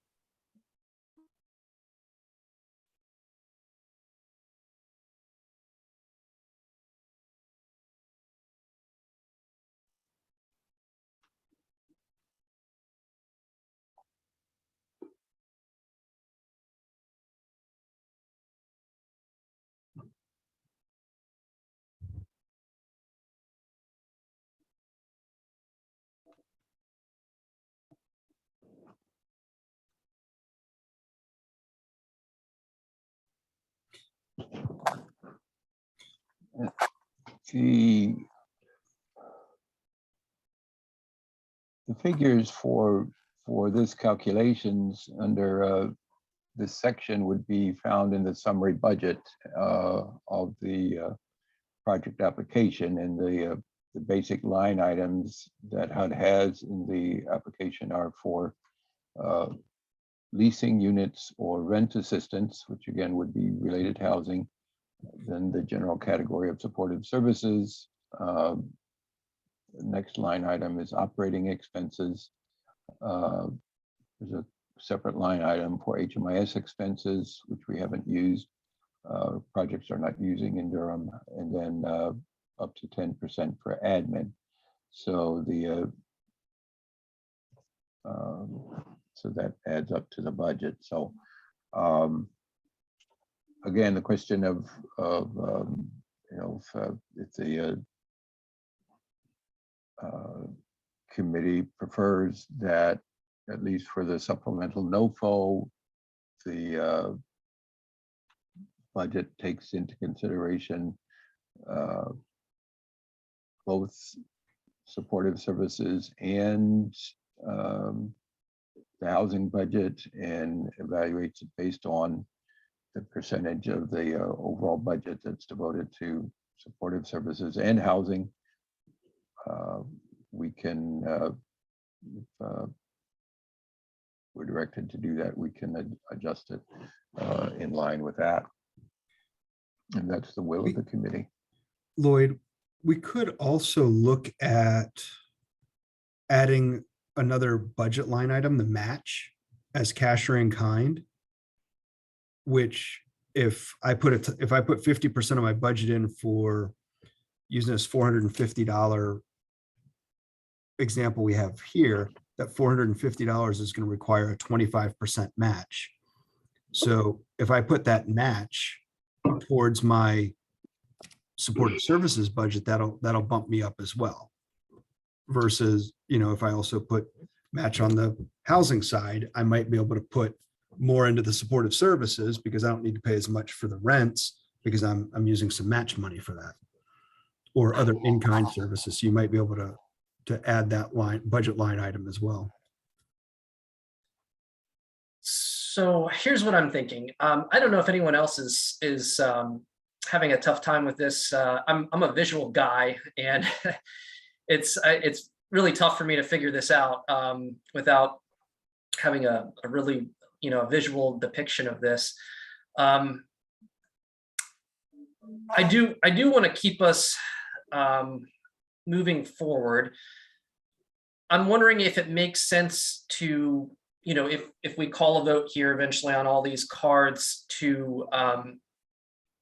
The figures for this calculations under this section would be found in the summary budget of the project application, and the basic line items that HUD has in the application are for leasing units or rent assistance, which again would be related housing. Then the general category of supportive services. The next line item is operating expenses. There's a separate line item for HMIS expenses, which we haven't used. Projects are not using in Durham, and then up to 10% for admin. So so that adds up to the budget. So again, the question of if the committee prefers that, at least for the supplemental NOFO, the budget takes into consideration both supportive services and the housing budget, and evaluates it based on the percentage of the overall budget that's devoted to supportive services and housing. We can, if we're directed to do that, we can adjust it in line with that. And that's the will of the committee. Lloyd, we could also look at adding another budget line item, the match, as cash or in kind, which if I put 50% of my budget in for using this $450 example we have here, that $450 is going to require a 25% match. So if I put that match towards my supportive services budget, that'll bump me up as well. Versus, if I also put match on the housing side, I might be able to put more into the supportive services because I don't need to pay as much for the rents because I'm using some match money for that, or other in-kind services. So you might be able to add that budget line item as well. So here's what I'm thinking. I don't know if anyone else is having a tough time with this. I'm a visual guy, and it's really tough for me to figure this out without having a really visual depiction of this. I do want to keep us moving forward. I'm wondering if it makes sense to you know, if we call a vote here eventually on all these cards to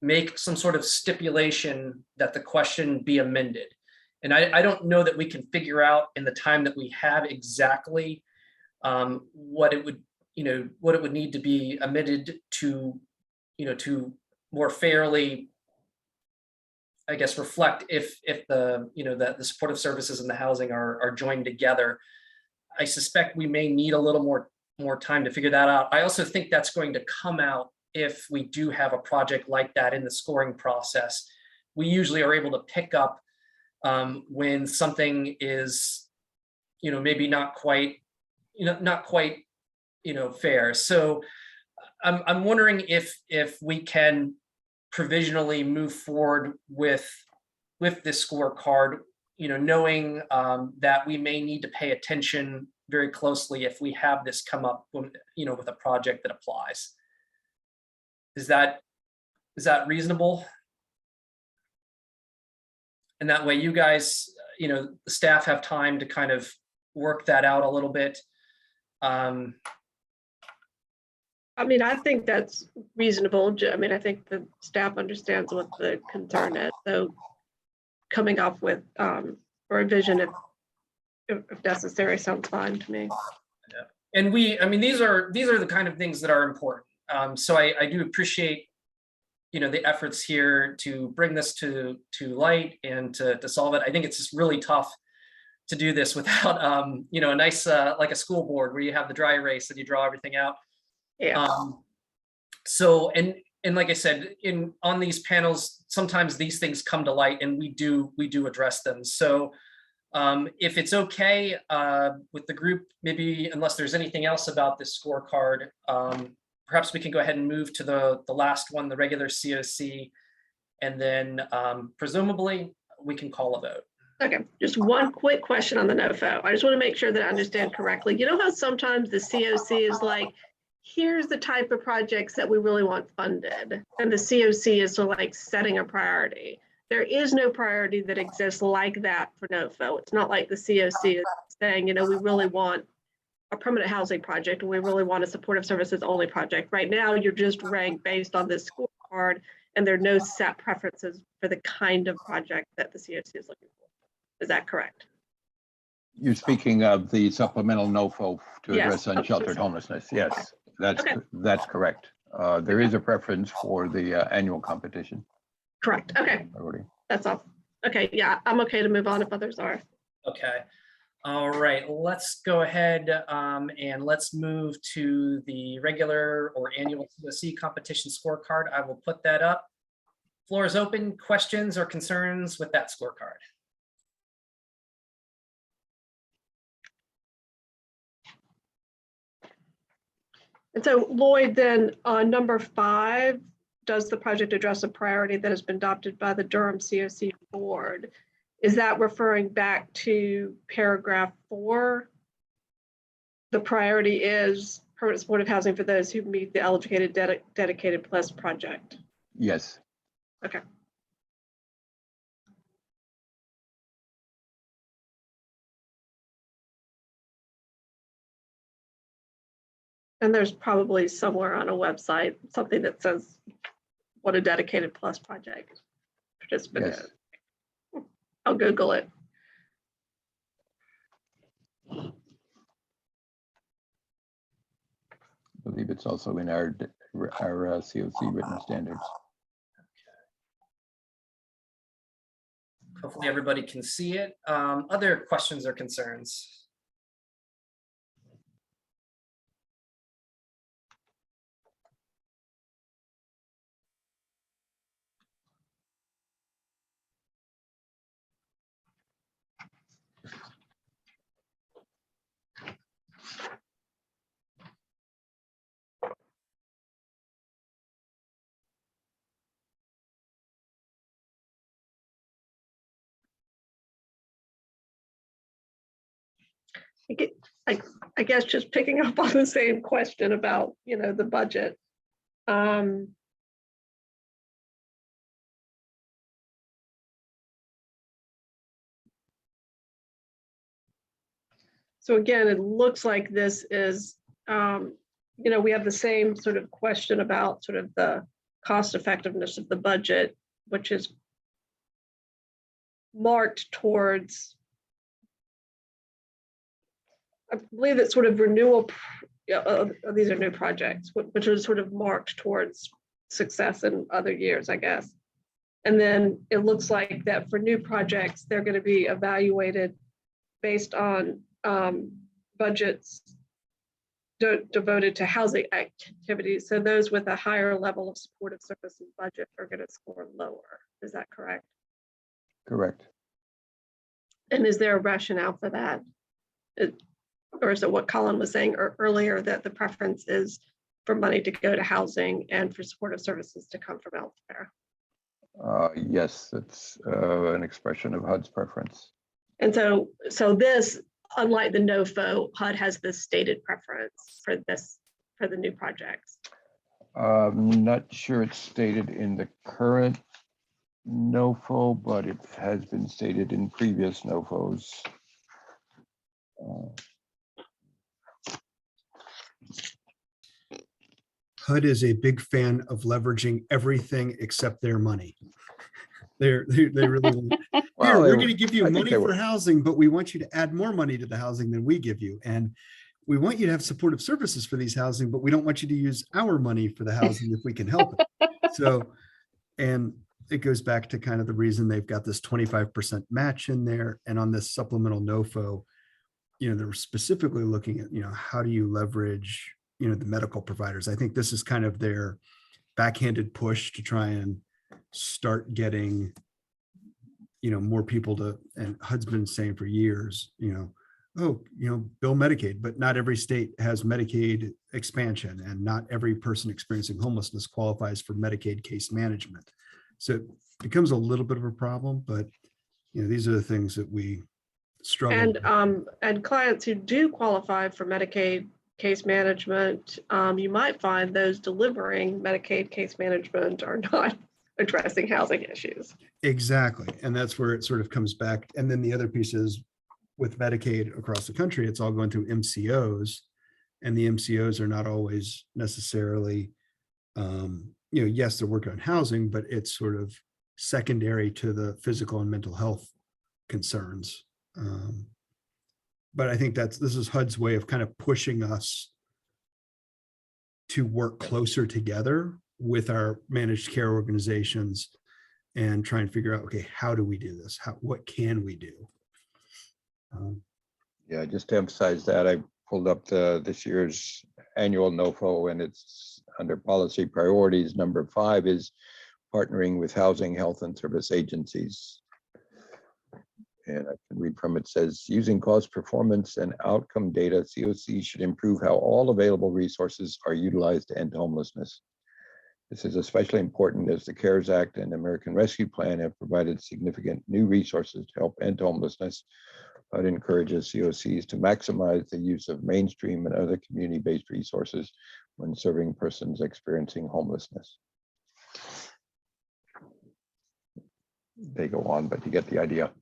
make some sort of stipulation that the question be amended. And I don't know that we can figure out in the time that we have exactly what it would, you know, what it would need to be amended to, you know, to more fairly, I guess, reflect if the, you know, that the supportive services and the housing are joined together. I suspect we may need a little more time to figure that out. I also think that's going to come out if we do have a project like that in the scoring process. We usually are able to pick up when something is, you know, maybe not quite, fair. So I'm wondering if we can provisionally move forward with this scorecard, you know, knowing that we may need to pay attention very closely if we have this come up, you know, with a project that applies. Is that reasonable? And that way you guys, you know, the staff have time to kind of work that out a little bit. I mean, I think that's reasonable. I mean, I think the staff understands what the concern is. So coming up with a revision if necessary sounds fine to me. Yeah. And I mean, these are the kind of things that are important. So I do appreciate, you know, the efforts here to bring this to light and to solve it. I think it's just really tough to do this without, you know, a nice, like a school board where you have the dry erase and you draw everything out. Yeah. So, and like I said, on these panels, sometimes these things come to light and we do address them. So if it's okay with the group, maybe unless there's anything else about this scorecard, perhaps we can go ahead and move to the last one, the regular COC, and then presumably we can call a vote. Okay, just one quick question on the NOFO. I just want to make sure that I understand correctly. You know how sometimes the COC is like, here's the type of projects that we really want funded, and the COC is sort of like setting a priority. There is no priority that exists like that for NOFO. It's not like the COC is saying, you know, we really want a permanent housing project, and we really want a supportive services only project. Right now, you're just ranked based on this scorecard, and there are no set preferences for the kind of project that the COC is looking for. Is that correct? You're speaking of the supplemental NOFO to Yes. address unsheltered homelessness. Yes, that's correct. There is a preference for the annual competition. Correct. Okay, Already. that's all. Okay, yeah, I'm okay to move on if others are. Okay. All right, let's go ahead and let's move to the regular or annual COC competition scorecard. I will put that up. Floor is open. Questions or concerns with that scorecard? And so Lloyd, then number 5, does the project address a priority that has been adopted by the Durham COC board? Is that referring back to paragraph 4? The priority is permanent supportive housing for those who meet the eligible dedicated plus project. Yes. Okay. And there's probably somewhere on a website, something that says what a dedicated plus project participant Yes. is. I'll Google it. I believe it's also in our COC written standards. Hopefully everybody can see it. Other questions or concerns? I guess just picking up on the same question about, you know, the budget. So again, it looks like this is we have the same sort of question about sort of the cost effectiveness of the budget, which is marked towards, I believe it's sort of renewal, these are new projects, which is sort of marked towards success in other years, I guess. And then it looks like that for new projects, they're going to be evaluated based on budgets devoted to housing activities. So those with a higher level of supportive services budget are going to score lower. Is that correct? Correct. And is there a rationale for that? Or is it what Colin was saying earlier, that the preference is for money to go to housing and for supportive services to come from elsewhere? Yes, it's an expression of HUD's preference. And so this, unlike the NOFO, HUD has this stated preference for the new projects. I'm not sure it's stated in the current NOFO, but it has been stated in previous NOFOs. HUD is a big fan of leveraging everything except their money. They really want, here, Well, we're going to give you I think money they for were. housing, but we want you to add more money to the housing than we give you. And we want you to have supportive services for these housing, but we don't want you to use our money for the housing if we can help it. So, and it goes back to kind of the reason they've got this 25% match in there. And on this supplemental NOFO, they're specifically looking at, how do you leverage, the medical providers. I think this is kind of their backhanded push to try and start getting, more people to, and HUD's been saying for years, bill Medicaid, but not every state has Medicaid expansion, and not every person experiencing homelessness qualifies for Medicaid case management. So it becomes a little bit of a problem, but these are the things that we struggle with. And clients who do qualify for Medicaid case management, you might find those delivering Medicaid case management are not addressing housing issues. Exactly. And that's where it sort of comes back. And then the other piece is with Medicaid across the country, it's all going through MCOs, and the MCOs are not always necessarily, yes, they're working on housing, but it's sort of secondary to the physical and mental health concerns. But I think this is HUD's way of kind of pushing us to work closer together with our managed care organizations and try and figure out, okay, how do we do this? What can we do? Yeah, just to emphasize that, I pulled up this year's annual NOFO, and it's under policy priorities. Number 5 is partnering with housing, health, and service agencies. And I can read from it. Says, using cost, performance, and outcome data, COC should improve how all available resources are utilized to end homelessness. This is especially important as the CARES Act and American Rescue Plan have provided significant new resources to help end homelessness. It encourages COCs to maximize the use of mainstream and other community-based resources when serving persons experiencing homelessness. They go on, but you get the idea.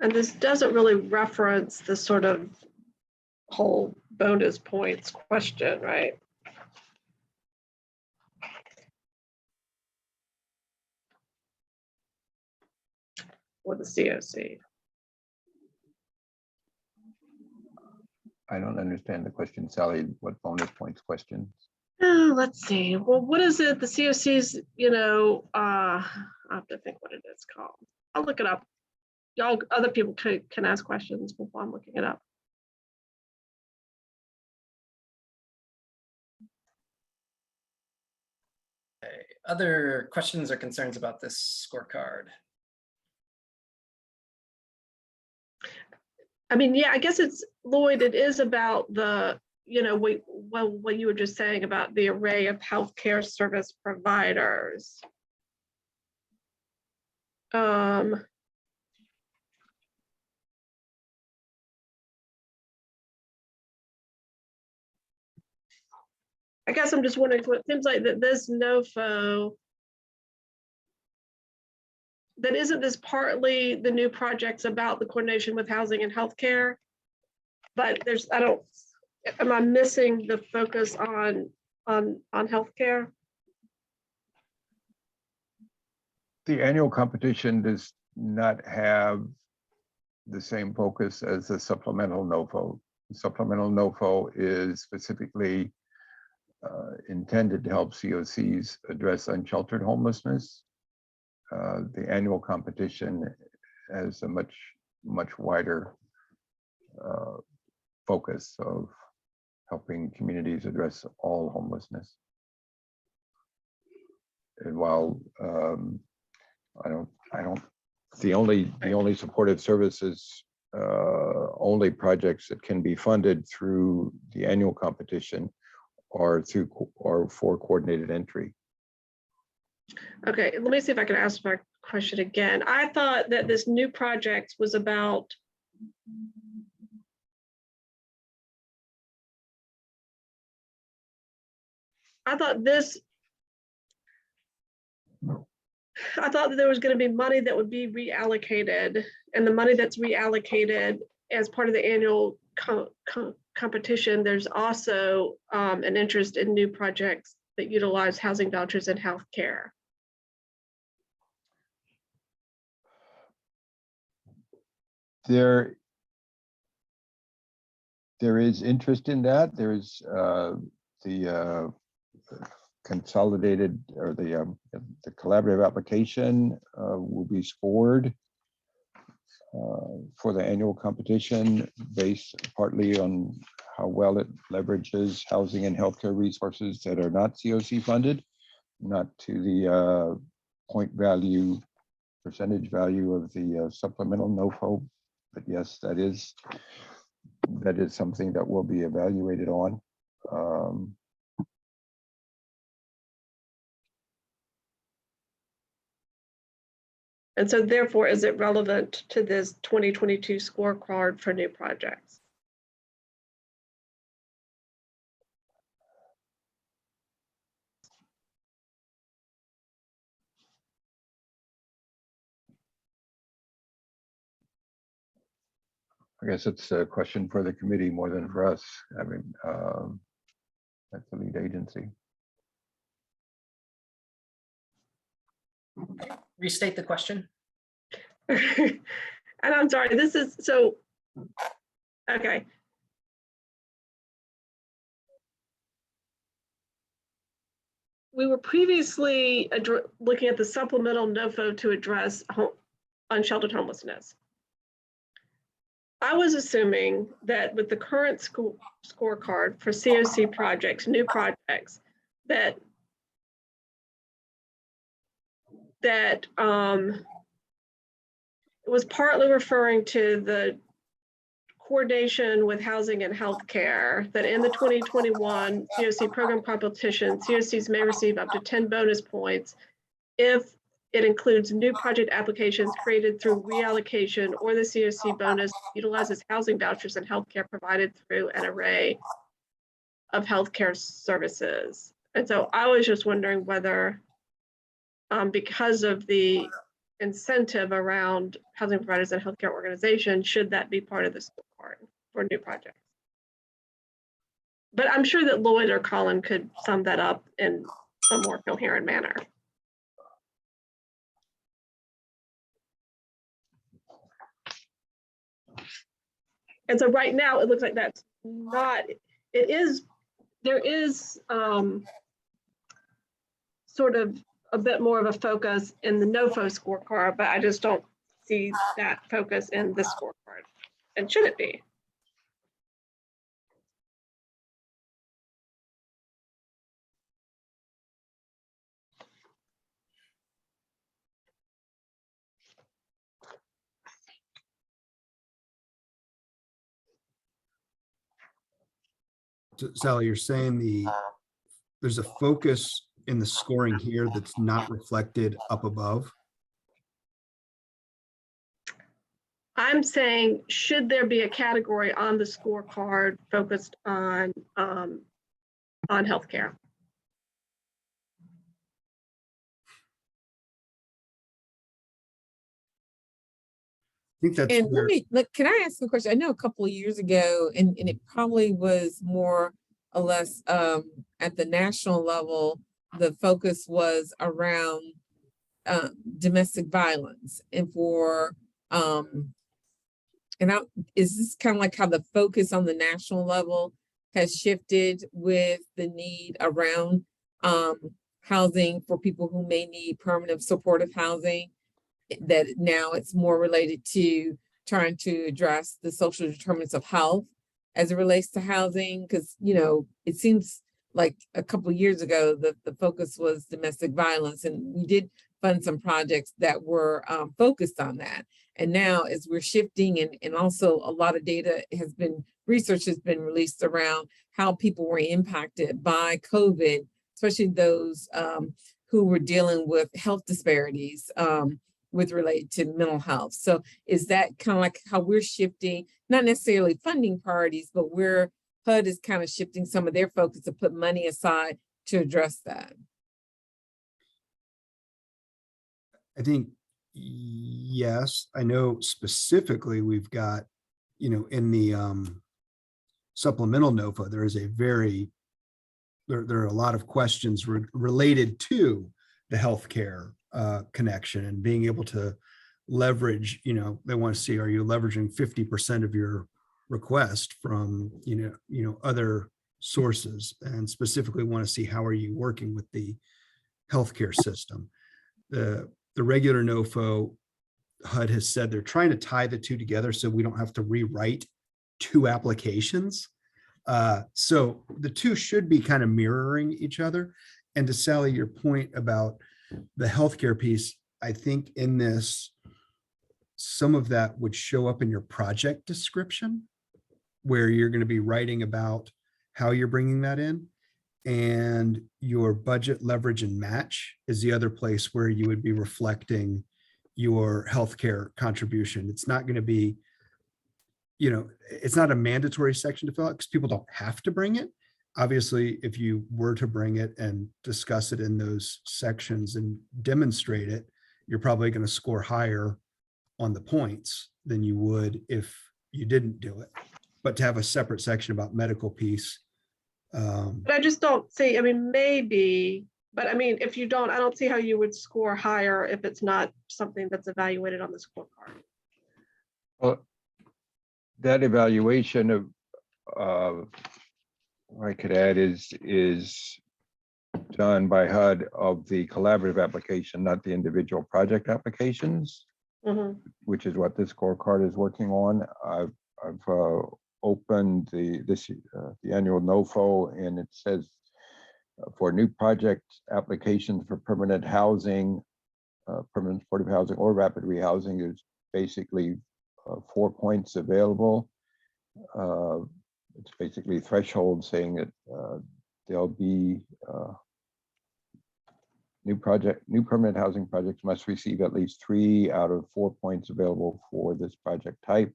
And this doesn't really reference the sort of whole bonus points question, right? Or the COC. I don't understand the question, Sally. What bonus points question? Let's see. Well, what is it? The COC's, I have to think what it is called. I'll look it up. Y'all, other people can ask questions before I'm looking it up. Okay. Other questions or concerns about this scorecard? I mean, yeah, I guess it's, Lloyd, it is about the, what you were just saying about the array of healthcare service providers. I guess I'm just wondering, so it seems like that this NOFO, that isn't this partly the new projects about the coordination with housing and healthcare? But there's, am I missing the focus on healthcare? The annual competition does not have the same focus as the supplemental NOFO. The supplemental NOFO is specifically intended to help COCs address unsheltered homelessness. The annual competition has a much wider focus of helping communities address all homelessness. And while the only supportive services only projects that can be funded through the annual competition are for coordinated entry. Okay, let me see if I can ask my question again. I thought that this new project was about I thought that there was going to be money that would be reallocated, and the money that's reallocated as part of the annual competition, there's also an interest in new projects that utilize housing vouchers and healthcare. There is interest in that. There is the consolidated or the collaborative application will be scored for the annual competition based partly on how well it leverages housing and healthcare resources that are not COC funded, not to the percentage value of the supplemental NOFO. But yes, that is something that will be evaluated on. And so therefore, is it relevant to this 2022 scorecard for new projects? I guess it's a question for the committee more than for us. I mean, that's the lead agency. Restate the question. And I'm sorry, this is so, okay. We were previously looking at the supplemental NOFO to address unsheltered homelessness. I was assuming that with the current scorecard for COC projects, new projects, that it was partly referring to the coordination with housing and healthcare, that in the 2021 COC program competition, COCs may receive up to 10 bonus points if it includes new project applications created through reallocation, or the COC bonus utilizes housing vouchers and healthcare provided through an array of healthcare services. And so I was just wondering whether, because of the incentive around housing providers and healthcare organizations, should that be part of the scorecard for new projects? But I'm sure that Lloyd or Colin could sum that up in a more coherent manner. And so right now it looks like that's not, there is sort of a bit more of a focus in the NOFO scorecard, but I just don't see that focus in this scorecard. And should it be? So, Sally, you're saying there's a focus in the scoring here that's not reflected up above? I'm saying, should there be a category on the scorecard focused on on healthcare. I think that's And where, can I ask a question? I know a couple of years ago, and it probably was more or less at the national level, the focus was around domestic violence and for and I, is this kind of like how the focus on the national level has shifted with the need around housing for people who may need permanent supportive housing, that now it's more related to trying to address the social determinants of health as it relates to housing? Because, you know, it seems like a couple of years ago, the focus was domestic violence, and we did fund some projects that were focused on that. And now as we're shifting, and also a lot of data has been, research has been released around how people were impacted by COVID, especially those who were dealing with health disparities with related to mental health. So is that kind of like how we're shifting, not necessarily funding priorities, but where HUD is kind of shifting some of their focus to put money aside to address that? I think, yes, I know specifically we've got, you know, in the supplemental NOFA, there is a very, there are a lot of questions related to the healthcare connection and being able to leverage, you know, they want to see, are you leveraging 50% of your request from, you know, other sources, and specifically want to see how are you working with the healthcare system. The regular NOFO, HUD has said they're trying to tie the two together so we don't have to rewrite two applications. So the two should be kind of mirroring each other. And to Sally, your point about the healthcare piece, I think in this, some of that would show up in your project description, where you're going to be writing about how you're bringing that in. And your budget leverage and match is the other place where you would be reflecting your healthcare contribution. It's not going to be, you know, it's not a mandatory section to fill out because people don't have to bring it. Obviously, if you were to bring it and discuss it in those sections and demonstrate it, you're probably going to score higher on the points than you would if you didn't do it. But to have a separate section about medical piece. But I just don't see, I mean, maybe, but I mean, if you don't, I don't see how you would score higher if it's not something that's evaluated on the scorecard. Well, that evaluation of, I could add is done by HUD of the collaborative application, not the individual project applications, which is what this scorecard is working on. I've opened the annual NOFO, and it says for new project applications for permanent housing, permanent supportive housing or rapid rehousing, there's basically 4 points available. It's basically threshold saying that there'll be new permanent housing projects must receive at least 3 out of 4 points available for this project type.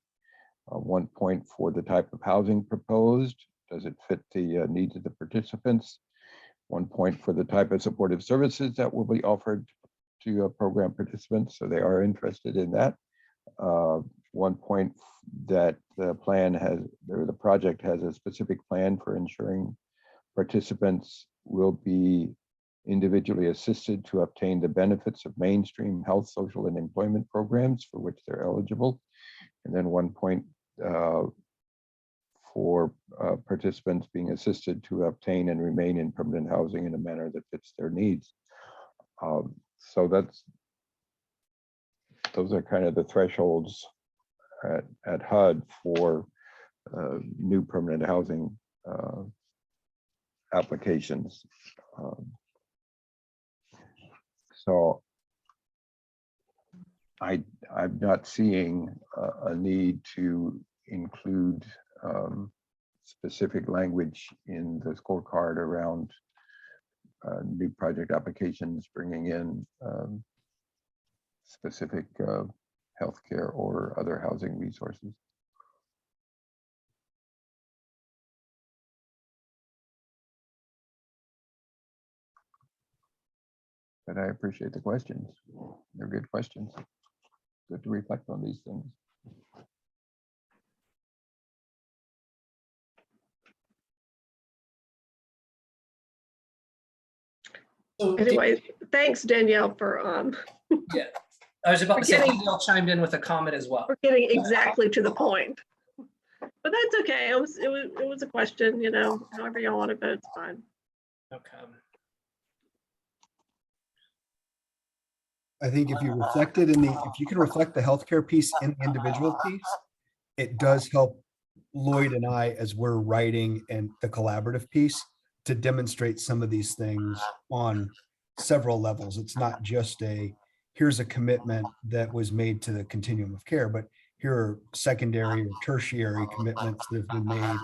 1 point for the type of housing proposed. Does it fit the needs of the participants? 1 point for the type of supportive services that will be offered to program participants, so they are interested in that. 1 point that the plan has, or the project has a specific plan for ensuring participants will be individually assisted to obtain the benefits of mainstream health, social, and employment programs for which they're eligible. And then 1 point for participants being assisted to obtain and remain in permanent housing in a manner that fits their needs. So those are kind of the thresholds at HUD for new permanent housing applications. So I'm not seeing a need to include specific language in the scorecard around new project applications bringing in specific healthcare or other housing resources. but I appreciate the questions. They're good questions. Good to reflect on these things. So, Anyway, thanks Danielle for yeah, I was about to say, Beginning- Danielle chimed in with a comment as well. getting exactly to the point. But that's okay. It was a question, you know, however y'all want to vote, it's fine. Okay. I think if you reflected if you can reflect the healthcare piece in the individual piece, it does help Lloyd and I as we're writing and the collaborative piece to demonstrate some of these things on several levels. It's not just here's a commitment that was made to the continuum of care, but here are secondary or tertiary commitments that have been made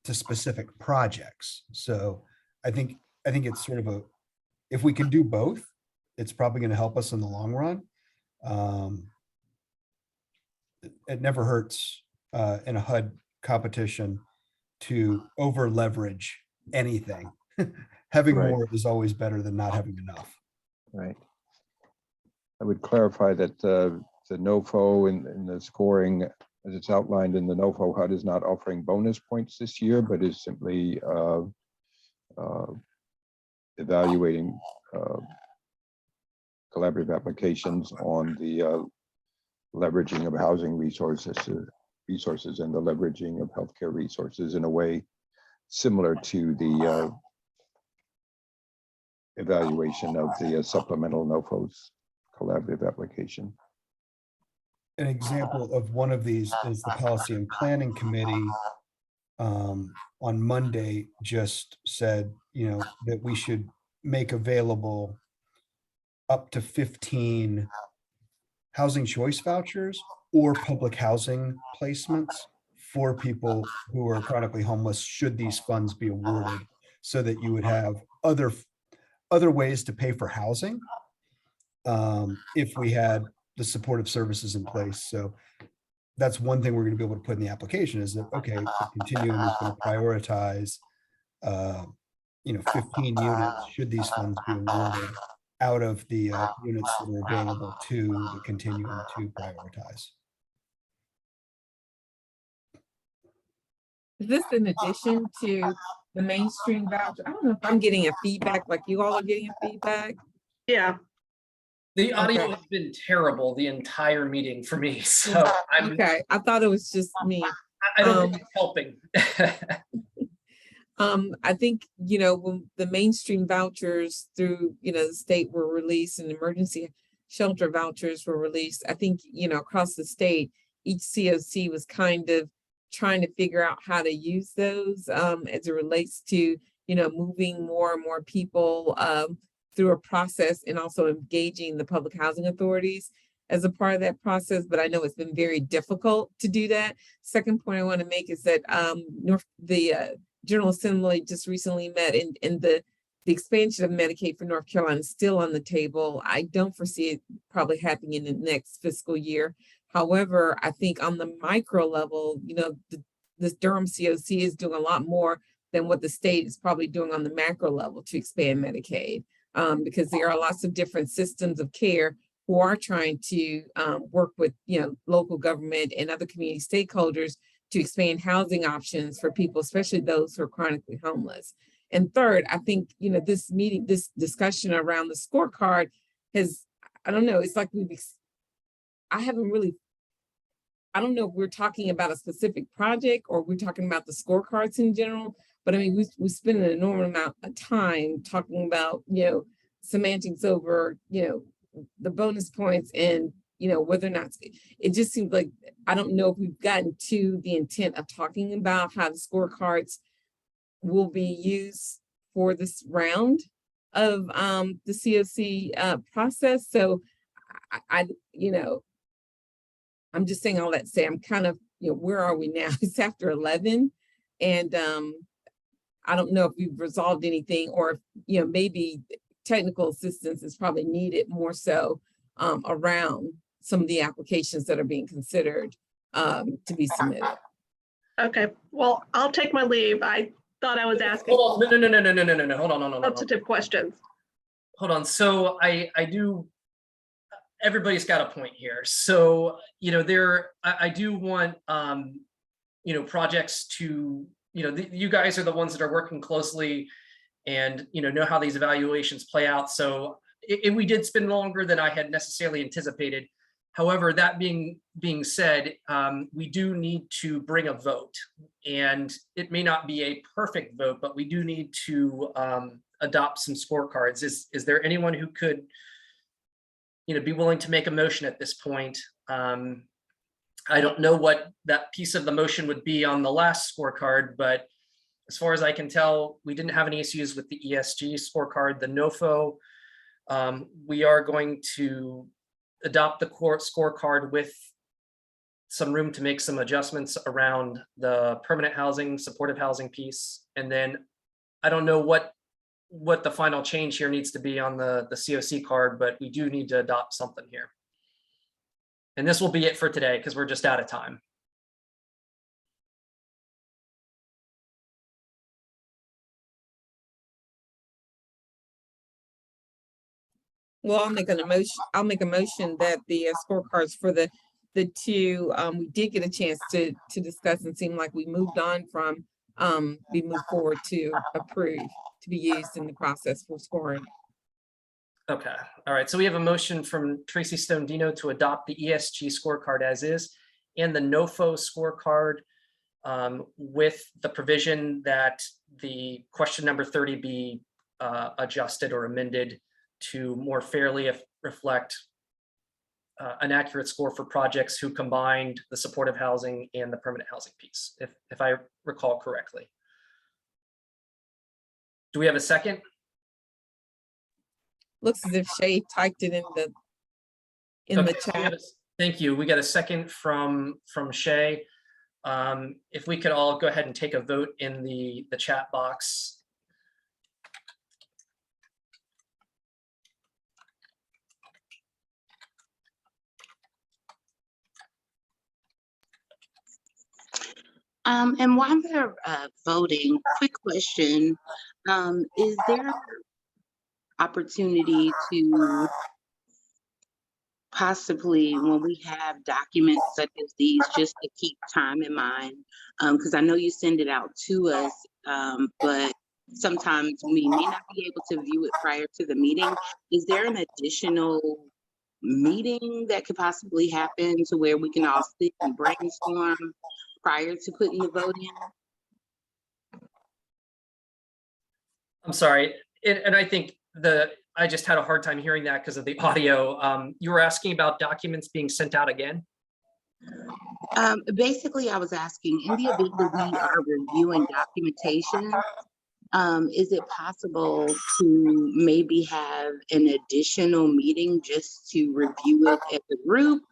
to specific projects. So I think it's sort of if we can do both, it's probably going to help us in the long run. It never hurts in a HUD competition to over leverage anything. Having Right. more is always better than not having enough. Right. I would clarify that the NOFO in the scoring, as it's outlined in the NOFO HUD, is not offering bonus points this year, but is simply evaluating collaborative applications on the leveraging of housing resources and the leveraging of healthcare resources in a way similar to the evaluation of the supplemental NOFO's collaborative application. An example of one of these is the Policy and Planning Committee on Monday just said, that we should make available up to 15 housing choice vouchers or public housing placements for people who are chronically homeless, should these funds be awarded, so that you would have other ways to pay for housing if we had the supportive services in place. So that's one thing we're going to be able to put in the application, is that, okay, the continuum is going to prioritize 15 units should these funds be awarded out of the units that are available to the continuum to prioritize. Is this in addition to the mainstream voucher? I don't know if I'm getting a feedback like you all are getting a feedback. Yeah, The audio Okay. has been terrible the entire meeting for me, so Okay, I thought it was just me. I don't think it's helping. I think, when the mainstream vouchers through, the state were released and emergency shelter vouchers were released, I think, across the state, each COC was kind of trying to figure out how to use those as it relates to, moving more and more people through a process, and also engaging the public housing authorities as a part of that process. But I know it's been very difficult to do that. Second point I want to make is that the General Assembly just recently met, and the expansion of Medicaid for North Carolina is still on the table. I don't foresee it probably happening in the next fiscal year. However, I think on the micro level, this Durham COC is doing a lot more than what the state is probably doing on the macro level to expand Medicaid, because there are lots of different systems of care who are trying to work with, local government and other community stakeholders to expand housing options for people, especially those who are chronically homeless. And third, I think, this discussion around the scorecard has, I don't know, it's like I don't know if we're talking about a specific project or we're talking about the scorecards in general, but I mean, we spend an enormous amount of time talking about, semantics over, the bonus points, and whether or not it just seems like, I don't know if we've gotten to the intent of talking about how the scorecards will be used for this round of the COC process. So I'm just saying all that to say, I'm kind of, where are we now? It's after 11, and I don't know if we've resolved anything, or if, maybe technical assistance is probably needed more so around some of the applications that are being considered to be submitted. okay. Well, I'll take my leave. I thought I was asking Hold on, no, hold on. substantive questions. hold on. So I do, everybody's got a point here. So, you know, I do want, you know, projects to, you know, you guys are the ones that are working closely and, you know how these evaluations play out. So we did spend longer than I had necessarily anticipated. However, that being said, we do need to bring a vote, and it may not be a perfect vote, but we do need to adopt some scorecards. Is there anyone who could, you know, be willing to make a motion at this point? I don't know what that piece of the motion would be on the last scorecard, but as far as I can tell, we didn't have any issues with the ESG scorecard, the NOFO. We are going to adopt the core scorecard with some room to make some adjustments around the permanent housing, supportive housing piece. And then I don't know what the final change here needs to be on the COC card, but we do need to adopt something here. And this will be it for today because we're just out of time. Well, I'll make a motion that the scorecards for the two, we did get a chance to discuss and seem like we moved on from, we moved forward to approve to be used in the process for scoring. Okay, all right. So we have a motion from Tracy Stone Dino to adopt the ESG scorecard as is and the NOFO scorecard with the provision that the question number 30 be adjusted or amended to more fairly reflect an accurate score for projects who combined the supportive housing and the permanent housing piece, if I recall correctly. Do we have a second? Looks as if Shay typed it in the chat. Thank you. We got a second from Shay. If we could all go ahead and take a vote in the chat box. And while they're voting, quick question, is there opportunity to possibly, when we have documents such as these, just to keep time in mind? Because I know you send it out to us, but sometimes we may not be able to view it prior to the meeting. Is there an additional meeting that could possibly happen to where we can all sit and brainstorm prior to putting the vote in? I'm sorry, and I think I just had a hard time hearing that because of the audio. You were asking about documents being sent out again? Basically, I was asking, in the event that we are reviewing documentation, is it possible to maybe have an additional meeting just to review it as a group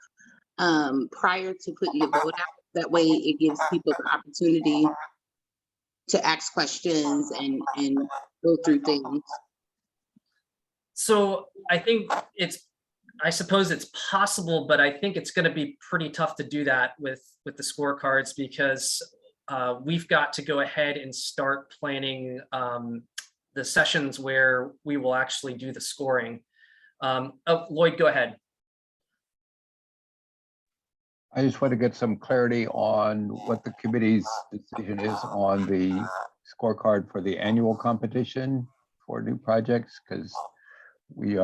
prior to putting the vote out? That way it gives people the opportunity to ask questions and go through things. So I think I suppose it's possible, but I think it's going to be pretty tough to do that with the scorecards because we've got to go ahead and start planning the sessions where we will actually do the scoring. Lloyd, go ahead. I just want to get some clarity on what the committee's decision is on the scorecard for the annual competition for new projects, because we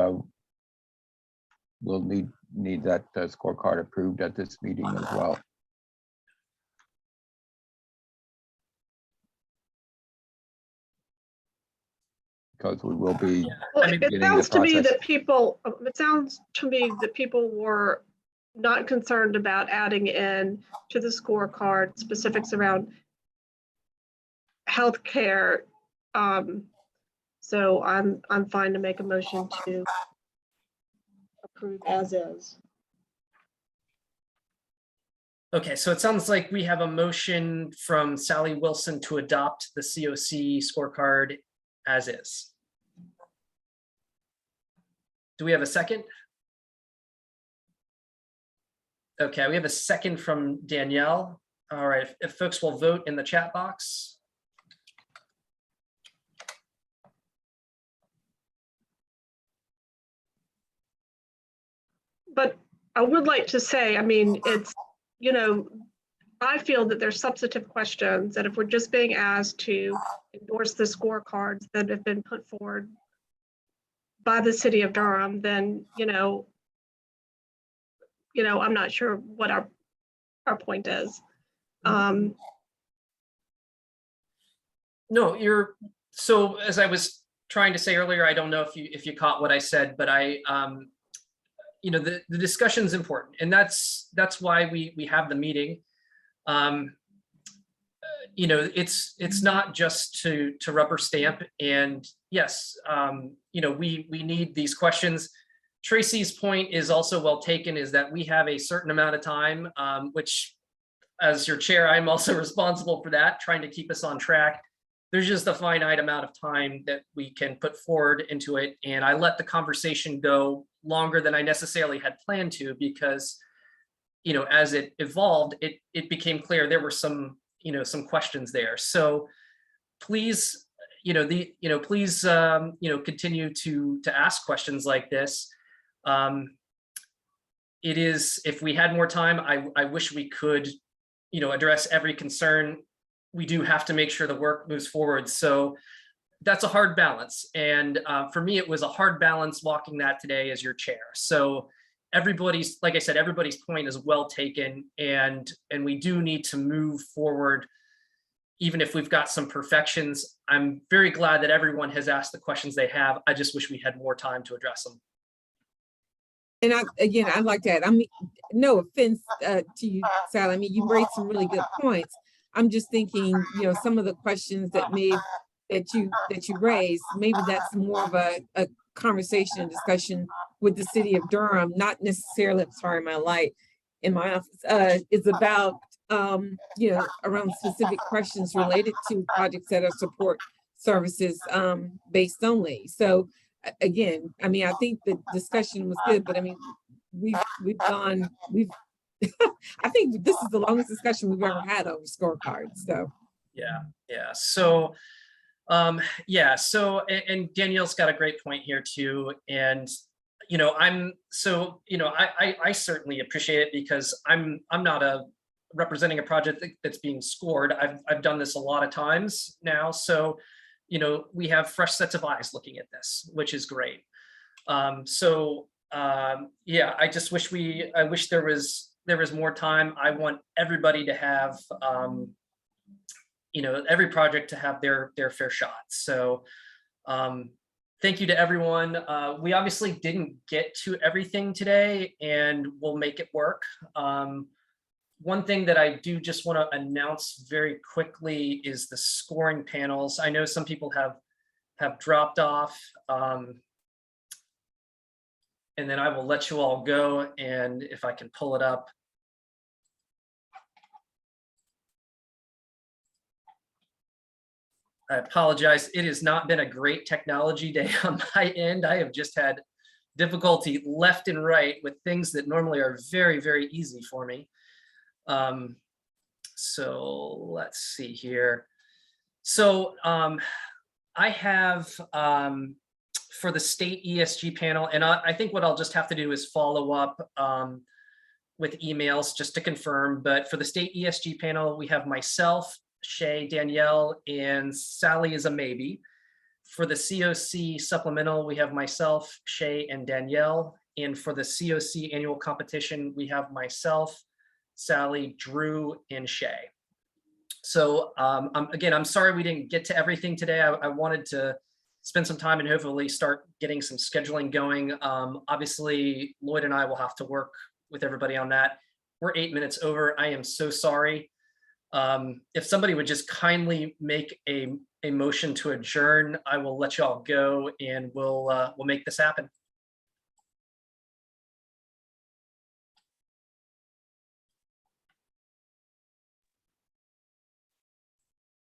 will need that scorecard approved at this meeting as well. Because we will be. Well, it sounds to me that people were not concerned about adding in to the scorecard specifics around healthcare. So I'm fine to make a motion to approve as is. Okay, so it sounds like we have a motion from Sally Wilson to adopt the COC scorecard as is. Do we have a second? Okay, we have a second from Danielle. All right, if folks will vote in the chat box. but I would like to say, I mean, it's, you know, I feel that there's substantive questions that if we're just being asked to endorse the scorecards that have been put forward by the city of Durham, then, I'm not sure what our point is. No, so as I was trying to say earlier, I don't know if you caught what I said, but the discussion is important, and that's why we have the meeting. It's not just to rubber stamp, and yes, we need these questions. Tracy's point is also well taken, is that we have a certain amount of time, which, as your chair, I'm also responsible for that, trying to keep us on track. There's just a finite amount of time that we can put forward into it. And I let the conversation go longer than I necessarily had planned to, because, as it evolved, it became clear there were some questions there. So please, please, continue to ask questions like this. It is, if we had more time, I wish we could, address every concern. We do have to make sure the work moves forward. So that's a hard balance. And for me, it was a hard balance walking that today as your chair. So everybody's, like I said, everybody's point is well taken, and we do need to move forward. Even if we've got some perfections, I'm very glad that everyone has asked the questions they have. I just wish we had more time to address them. And I like that. I mean, no offense to you, Sally. I mean, you raised some really good points. I'm just thinking, some of the questions that you raised, maybe that's more of a conversation and discussion with the city of Durham, not necessarily, I'm sorry, my light in my office, is about, around specific questions related to projects that are support services based only. So again, I mean, I think the discussion was good, but I mean, I think this is the longest discussion we've ever had over scorecards. So yeah. So and Danielle's got a great point here too. And I certainly appreciate it, because I'm not representing a project that's being scored. I've done this a lot of times now, so we have fresh sets of eyes looking at this, which is great. I just wish there was more time. I want everybody to have every project to have their fair shot. So thank you to everyone. We obviously didn't get to everything today, and we'll make it work. One thing that I do just want to announce very quickly is the scoring panels. I know some people have dropped off, and then I will let you all go. And if I can pull it up. I apologize. It has not been a great technology day on my end. I have just had difficulty left and right with things that normally are very, very easy for me. So let's see here. So I have for the state ESG panel, and I think what I'll just have to do is follow up with emails just to confirm. But for the state ESG panel, we have myself, Shay, Danielle, and Sally is a maybe. For the COC supplemental, we have myself, Shay, and Danielle. And for the COC annual competition, we have myself, Sally, Drew, and Shay. So again, I'm sorry we didn't get to everything today. I wanted to spend some time and hopefully start getting some scheduling going. Obviously, Lloyd and I will have to work with everybody on that. We're 8 minutes over. I am so sorry. If somebody would just kindly make a motion to adjourn, I will let you all go, and we'll make this happen.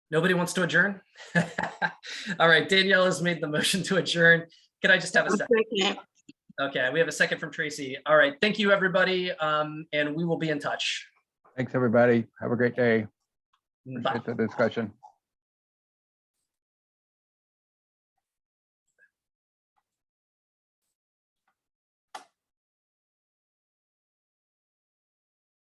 Nobody wants to adjourn? All right, Danielle has made the motion to adjourn. Can I just have a second? Okay, we have a second from Tracy. All right, thank you, everybody, and we will be in touch. Thanks, everybody. Have a great day. Bye. Appreciate the discussion.